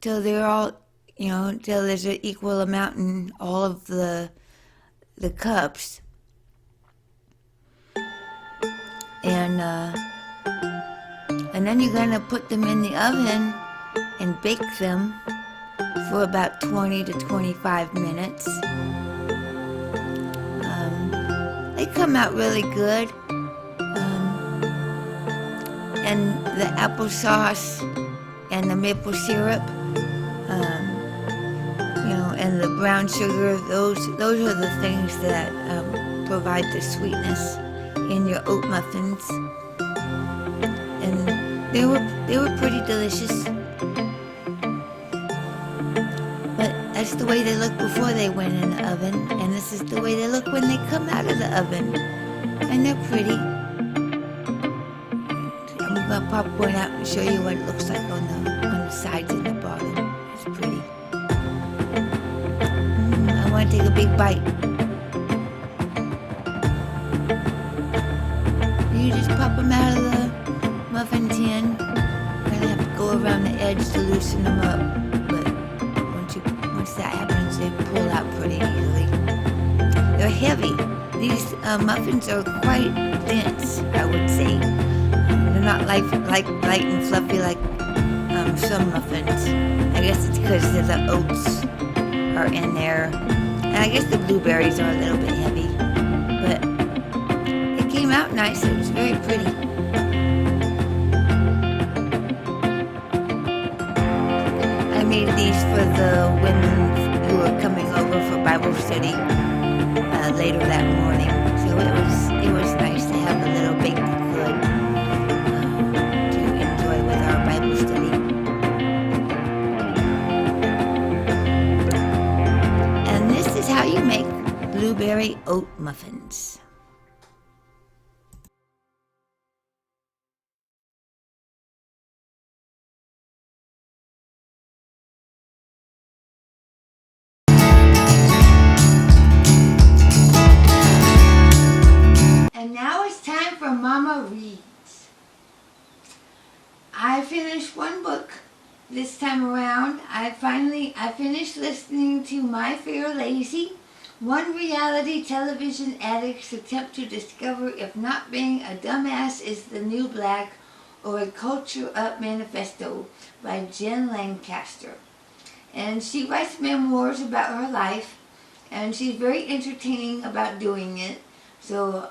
till they're all, till there's an equal amount in all of the cups. And then you're going to put them in the oven and bake them for about 20 to 25 minutes. They come out really good. And the applesauce and the maple syrup, and the brown sugar, those are the things that provide the sweetness in your oat muffins, and they were pretty delicious. But as is the way they look before they went in the oven, and this is the way they look when they come out of the oven. And they're pretty. I'm gonna pop one out and show you what it looks like on the sides and the bottom. It's pretty. I want to take a big bite. You just pop them out of the muffin tin. You're gonna have to go around the edge to loosen them up. But once that happens, they pull out pretty easily. They're heavy. These muffins are quite dense, I would say. They're not like light and fluffy like some muffins. I guess it's because the oats are in there. And I guess the blueberries are a little bit heavy. But it came out nice. It was very pretty. I made these for the women who were coming over for Bible study later that morning. So it was nice to have a little baked good to enjoy with our Bible study. And this is how you make blueberry oat muffins. And now it's time for Mama Reads. I finished one book this time around. I finished listening to My Fair Lazy, one reality television addict's attempt to discover if not being a dumbass is the new black, or a culture up manifesto by Jen Lancaster. And she writes memoirs about her life, and she's very entertaining about doing it. So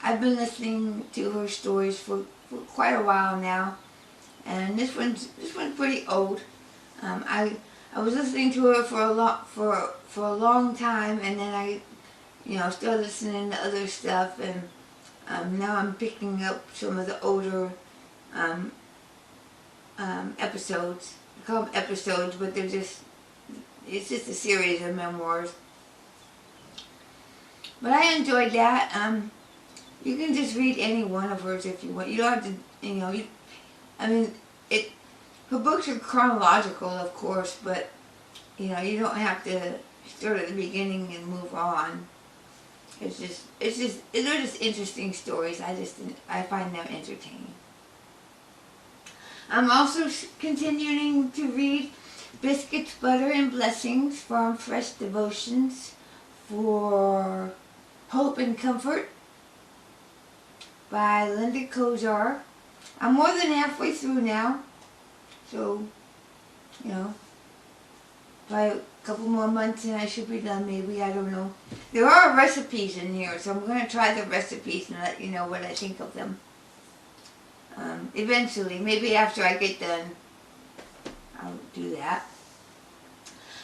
I've been listening to her stories for quite a while now, and this one's pretty old. I was listening to her for a long time, and then I started listening to other stuff, and now I'm picking up some of the older episodes. I call them episodes, but it's just a series of memoirs. But I enjoyed that. You can just read any one of hers if you want. You don't have to, her books are chronological, of course, but, you don't have to start at the beginning and move on. They're just interesting stories. I find them entertaining. I'm also continuing to read Biscuits, Butter, and Blessings, Farm Fresh Devotions for Hope and Comfort by Linda Kozar. I'm more than halfway through now, so, by a couple more months and I should be done, maybe, I don't know. There are recipes in here, so I'm going to try the recipes and let you know what I think of them. Eventually, maybe after I get done, I'll do that.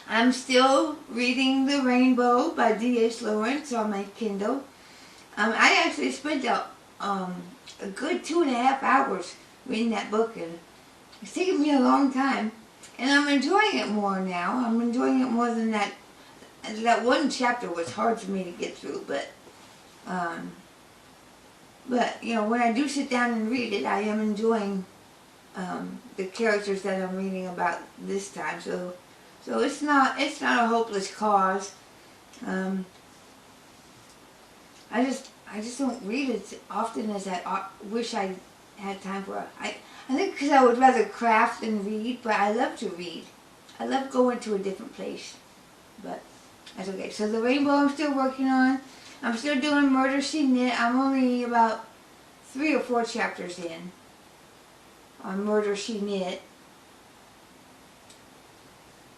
I'm still reading The Rainbow by D.H. Lawrence on my Kindle. I actually spent a good 2.5 hours reading that book, and it's taken me a long time. And I'm enjoying it more now. I'm enjoying it more than that. That one chapter was hard for me to get through, but when I do sit down and read it, I am enjoying the characters that I'm reading about this time. So it's not a hopeless cause. I just don't read as often as I wish I had time for. I think because I would rather craft than read, but I love to read. I love going to a different place, but that's okay. So The Rainbow I'm still working on. I'm still doing Murder, She Knit. I'm only about 3 or 4 chapters in on Murder, She Knit.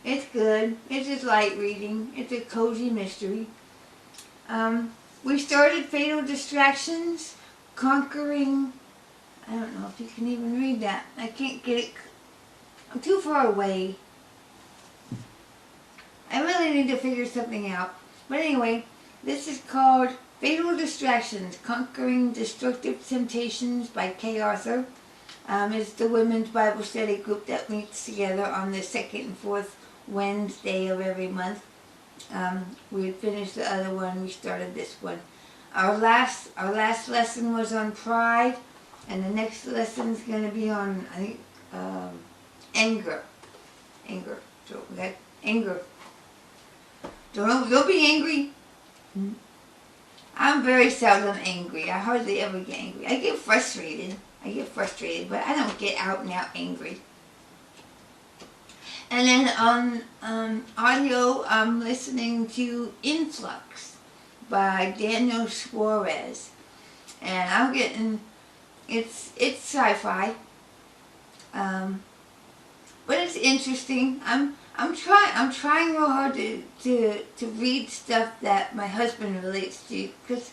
It's good. It's just light reading. It's a cozy mystery. We started Fatal Distractions, Conquering. I don't know if you can even read that. I can't get it. I'm too far away. I really need to figure something out. But anyway, this is called Fatal Distractions, Conquering Destructive Temptations by Kay Arthur. It's the women's Bible study group that meets together on the second and fourth Wednesday of every month. We had finished the other one. We started this one. Our last lesson was on pride, and the next lesson is going to be on, I think, anger. So we got anger. Don't be angry. I'm very seldom angry. I hardly ever get angry. I get frustrated, but I don't get out and out angry. And then on audio, I'm listening to Influx by Daniel Suarez, and I'm getting it's sci-fi, but it's interesting. I'm trying real hard to read stuff that my husband relates to, because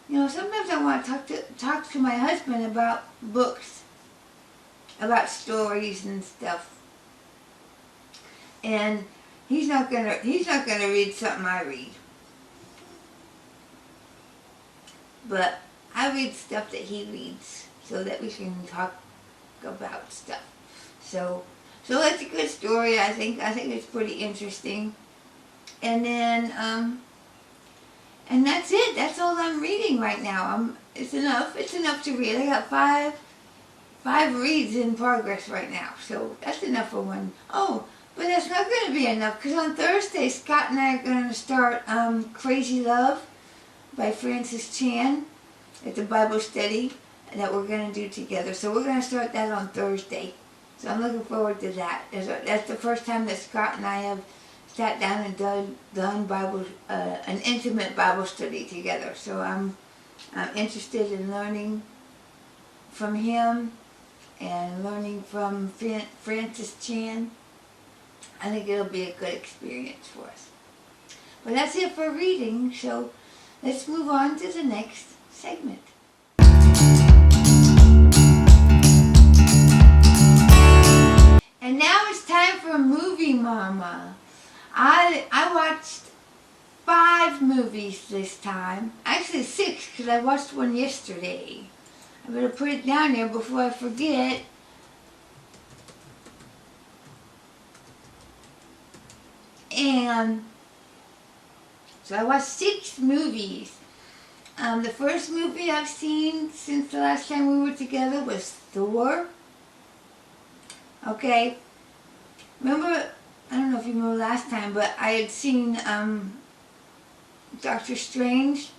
sometimes I want to talk to my husband about books, about stories and stuff. And he's not gonna read something I read. But I read stuff that he reads so that we can talk about stuff. So it's a good story. I think it's pretty interesting. And then and that's it. That's all I'm reading right now. It's enough to read. I got five reads in progress right now. So that's enough for one. Oh, but that's not going to be enough, because on Thursday, Scott and I are going to start Crazy Love by Francis Chan. It's a Bible study that we're going to do together. So we're going to start that on Thursday. So I'm looking forward to that. That's the first time that Scott and I have sat down and done Bible, an intimate Bible study together. So I'm interested in learning from him and learning from Francis Chan. I think it'll be a good experience for us. But that's it for reading, so let's move on to the next segment. And now it's time for Movie Mama. I watched 5 movies this time. Actually 6, because I watched one yesterday. I better put it down there before I forget. And so I watched 6 movies. The first movie I've seen since the last time we were together was Thor. Okay. Remember, I don't know if you remember last time, but I had seen Doctor Strange.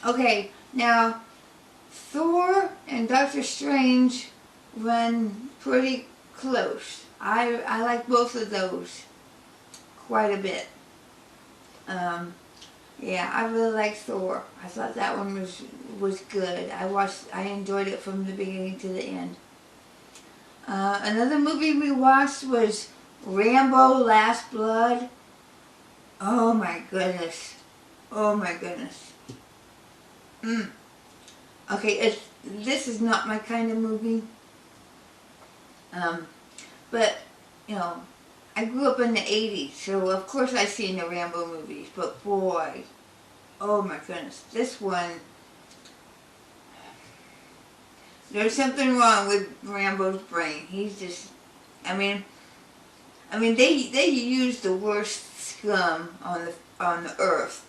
Okay, now Thor and Doctor Strange run pretty close. I like both of those quite a bit. Yeah, I really liked Thor. I thought that one was good. I enjoyed it from the beginning to the end. Another movie we watched was Rambo: Last Blood. Oh my goodness. Okay, this is not my kind of movie. But I grew up in the 80s, so of course I've seen the Rambo movies, but boy, oh my goodness, this one, there's something wrong with Rambo's brain. He's just, they used the worst scum on the earth,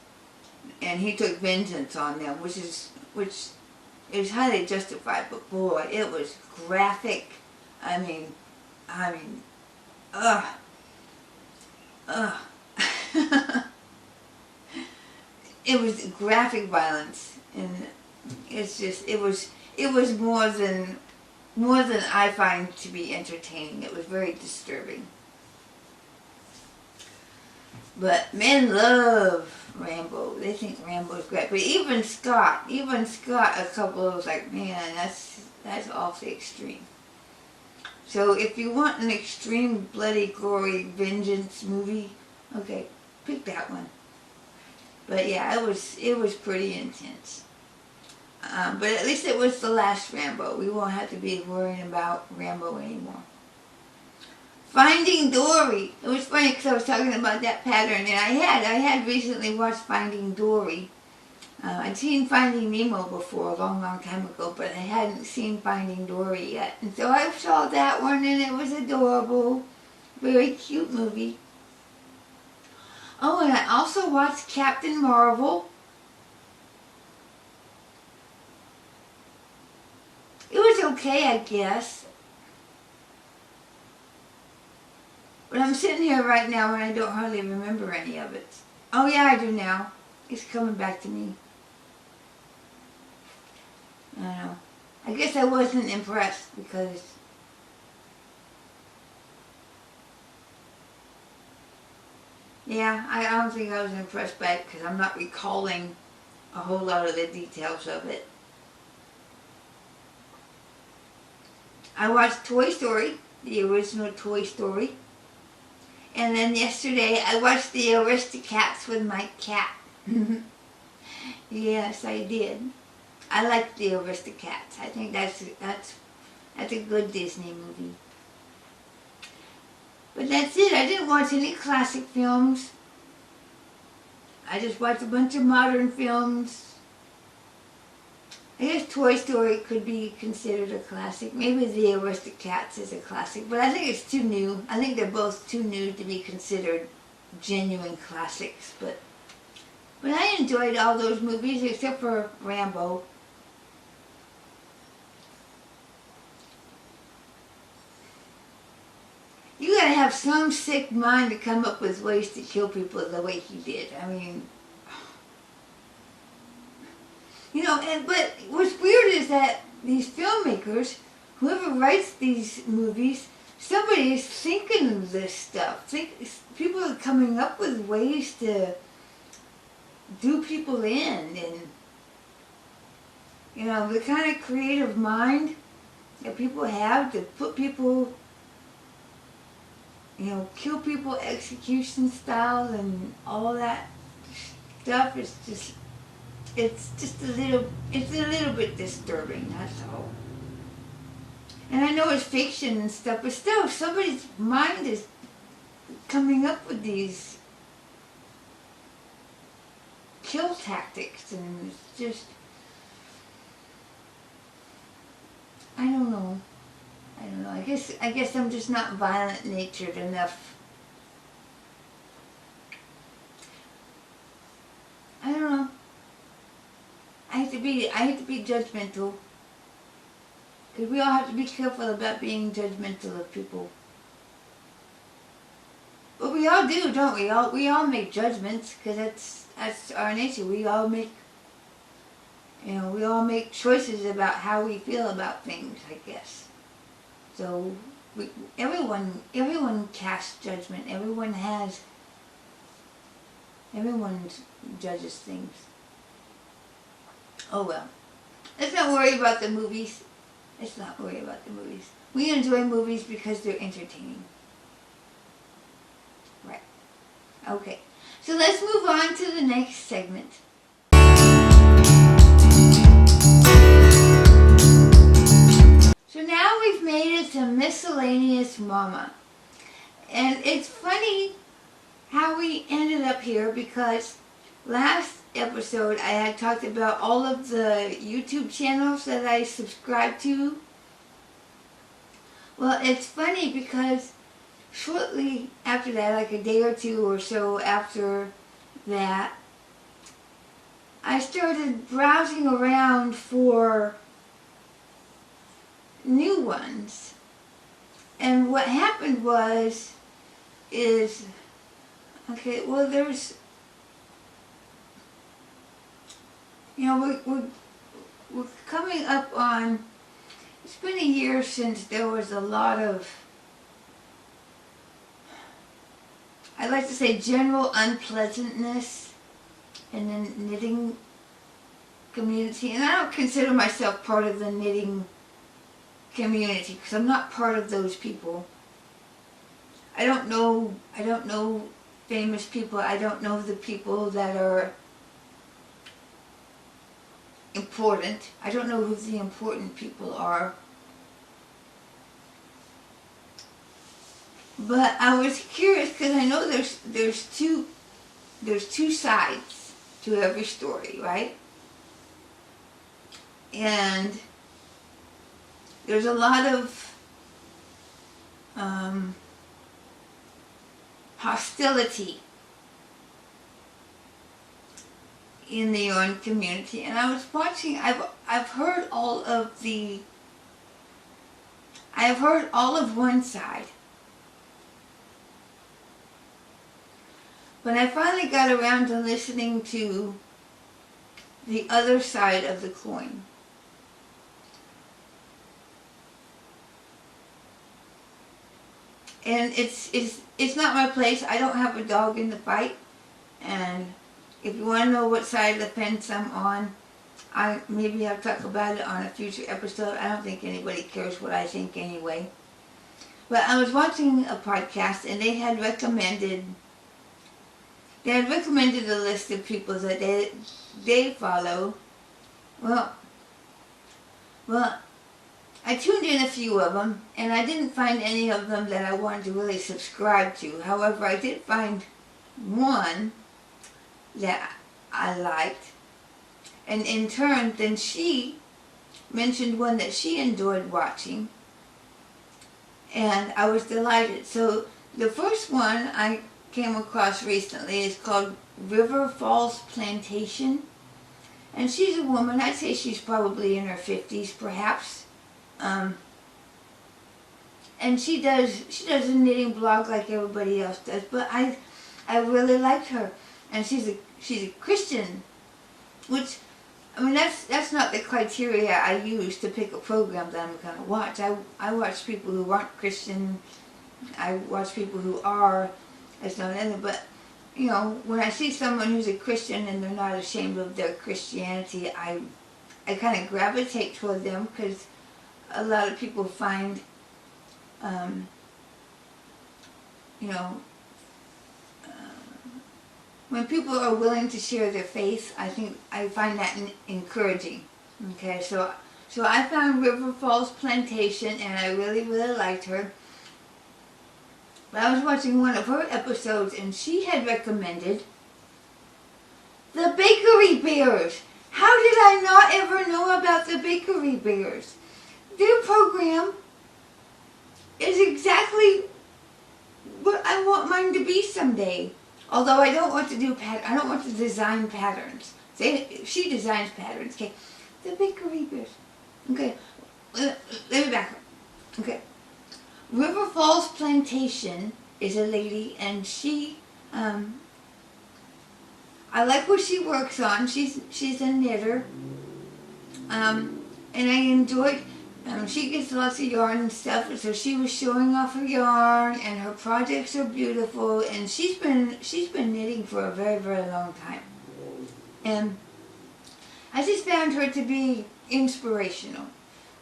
and he took vengeance on them, which is highly justified, but boy, it was graphic. It was graphic violence, and it was more than I find to be entertaining. It was very disturbing. But men love Rambo. They think Rambo's great. But even Scott, a couple of was like, man, that's awfully extreme. So if you want an extreme, bloody, gory vengeance movie, okay, pick that one. But yeah, it was pretty intense. But at least it was the last Rambo. We won't have to be worrying about Rambo anymore. Finding Dory. It was funny because I was talking about that pattern, and I had recently watched Finding Dory. I'd seen Finding Nemo before a long, long time ago, but I hadn't seen Finding Dory yet. And so I saw that one, and it was adorable. Very cute movie. Oh, and I also watched Captain Marvel. It was okay, I guess. But I'm sitting here right now and I don't hardly remember any of it. Oh yeah, I do now. It's coming back to me. I don't know. I guess I wasn't impressed because I don't think I was impressed by it because I'm not recalling a whole lot of the details of it. I watched Toy Story, the original Toy Story. And then yesterday I watched the Aristocats with my cat. Yes, I did. I like the Aristocats. I think that's a good Disney movie. But that's it. I didn't watch any classic films. I just watched a bunch of modern films. I guess Toy Story could be considered a classic. Maybe the Aristocats is a classic, but I think it's too new. I think they're both too new to be considered genuine classics. But I enjoyed all those movies except for Rambo. You gotta have some sick mind to come up with ways to kill people the way he did. I mean, but what's weird is that these filmmakers, whoever writes these movies, somebody is thinking of this stuff. People are coming up with ways to do people in, and the kind of creative mind that people have to put people, kill people execution style and all that stuff is just. It's a little bit disturbing, that's all. And I know it's fiction and stuff, but still, somebody's mind is coming up with these kill tactics, and it's just, I don't know. I guess I'm just not violent natured enough. I don't know. I hate to be judgmental. Because we all have to be careful about being judgmental of people. But we all do, don't we? We all make judgments, because that's our nature. We all make choices about how we feel about things, I guess. So everyone casts judgment. Everyone judges things. Oh well. Let's not worry about the movies. We enjoy movies because they're entertaining. Right. Okay. So let's move on to the next segment. So now we've made it to Miscellaneous Mama. And it's funny how we ended up here because last episode I had talked about all of the YouTube channels that I subscribe to. Well, it's funny because shortly after that, like a day or two or so after that, I started browsing around for new ones. And what happened there's we're coming up on, it's been a year since there was a lot of, I like to say, general unpleasantness in the knitting community. And I don't consider myself part of the knitting community because I'm not part of those people. I don't know famous people. I don't know the people that are important. I don't know who the important people are. But I was curious because I know there's two sides to every story, right? And there's a lot of hostility in the yarn community, and I was watching. I've heard all of the. I have heard all of one side, but I finally got around to listening to the other side of the coin. And it's not my place. I don't have a dog in the fight. And if you want to know what side of the fence I'm on, maybe I'll talk about it on a future episode. I don't think anybody cares what I think anyway. But I was watching a podcast, and they had recommended a list of people that they follow. Well, I tuned in a few of them, and I didn't find any of them that I wanted to really subscribe to. However, I did find one that I liked, and in turn, then she mentioned one that she enjoyed watching, and I was delighted. So the first one I came across recently is called River Falls Plantation, and she's a woman. I'd say she's probably in her 50s, perhaps. And she does a knitting blog like everybody else does, but I really liked her, and she's a Christian, which, I mean, that's not the criteria I use to pick a program that I'm going to watch. I watch people who aren't Christian. I watch people who are. That's not anything, but you know, when I see someone who's a Christian and they're not ashamed of their Christianity, I kind of gravitate toward them, because a lot of people find, when people are willing to share their faith, I find that encouraging. Okay, so I found River Falls Plantation, and I really, really liked her. But I was watching one of her episodes, and she had recommended the Bakery Bears. How did I not ever know about the Bakery Bears? Their program is exactly what I want mine to be someday. Although I don't want to do I don't want to design patterns. She designs patterns. Okay, the Bakery Bears. Okay, let me back up. Okay, River Falls Plantation is a lady, and she, I like what she works on. She's a knitter, and I enjoyed. She gets lots of yarn and stuff, so she was showing off her yarn, and her projects are beautiful, and she's been knitting for a very, very long time. And I just found her to be inspirational.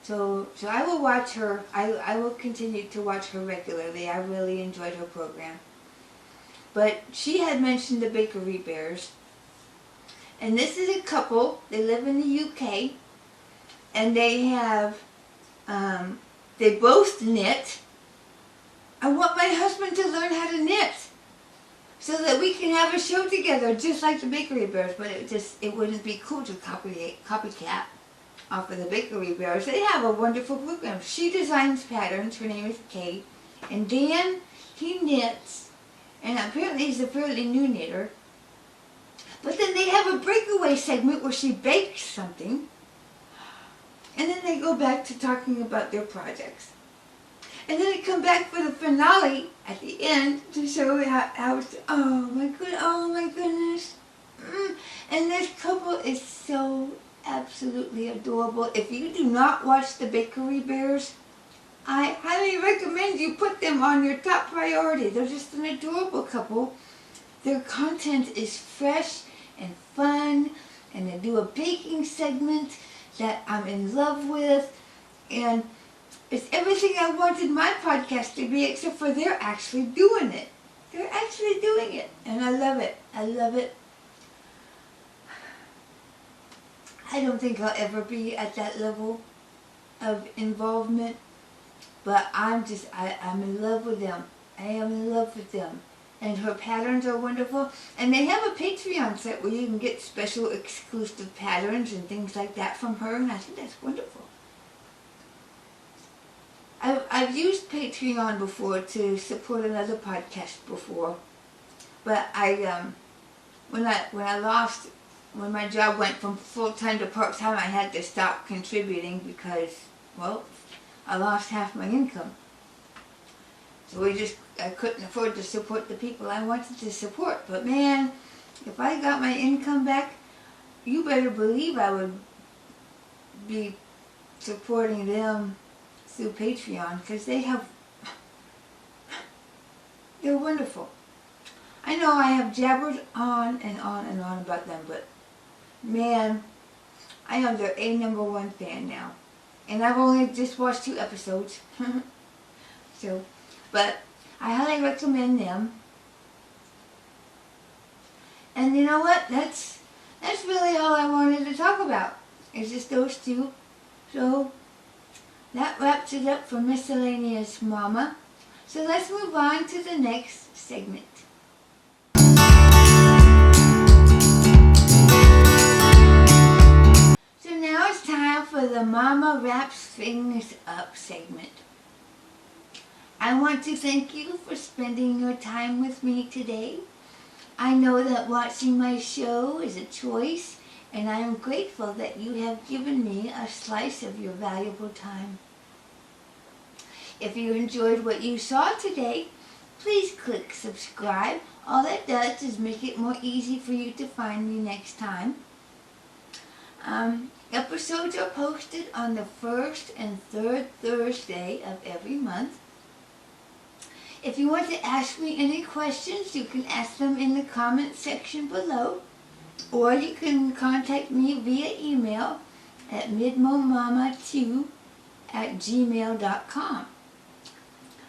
So I will watch her. I will continue to watch her regularly. I really enjoyed her program. But she had mentioned the Bakery Bears, and this is a couple. They live in the UK, and they have. They both knit. I want my husband to learn how to knit so that we can have a show together, just like the Bakery Bears. But it wouldn't be cool to copycat off of the Bakery Bears. They have a wonderful program. She designs patterns. Her name is Kate, and Dan, he knits, and apparently he's a fairly new knitter. But then they have a breakaway segment where she bakes something. And then they go back to talking about their projects. And then they come back for the finale at the end to show how it's, oh my goodness. And this couple is so absolutely adorable. If you do not watch the Bakery Bears, I highly recommend you put them on your top priority. They're just an adorable couple. Their content is fresh and fun, and they do a baking segment that I'm in love with, and it's everything I wanted my podcast to be, except for they're actually doing it. They're actually doing it, and I love it. I love it. I don't think I'll ever be at that level of involvement, but I'm in love with them. I am in love with them. And her patterns are wonderful. And they have a Patreon site where you can get special exclusive patterns and things like that from her, and I think that's wonderful. I've used Patreon before to support another podcast before, but when when my job went from full-time to part-time, I had to stop contributing because, well, I lost half my income. So I couldn't afford to support the people I wanted to support. But man, if I got my income back, you better believe I would be supporting them through Patreon, because they're wonderful. I know I have jabbered on and on and on about them, but man, I am their #1 fan now. And I've only just watched 2 episodes. But I highly recommend them. And you know what? That's really all I wanted to talk about. It's just those 2. So that wraps it up for Miscellaneous Mama. So let's move on to the next segment. So now it's time for the Mama Wraps Things Up segment. I want to thank you for spending your time with me today. I know that watching my show is a choice, and I am grateful that you have given me a slice of your valuable time. If you enjoyed what you saw today, please click subscribe. All that does is make it more easy for you to find me next time. Episodes are posted on the 1st and 3rd Thursday of every month. If you want to ask me any questions, you can ask them in the comment section below, or you can contact me via email at midmomama2@gmail.com.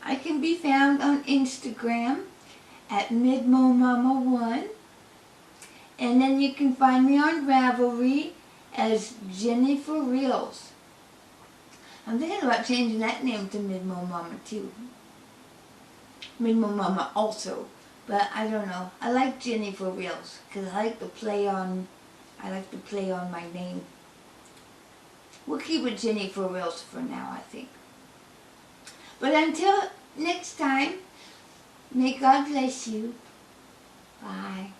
I can be found on Instagram at midmomama1, and then you can find me on Ravelry as JenniFerReals. I'm thinking about changing that name to Midmomama too. Midmomama also, but I don't know. I like JenniFerReals because I like to play on my name. We'll keep it JenniFerReals for now, I think. But until next time, may God bless you. Bye.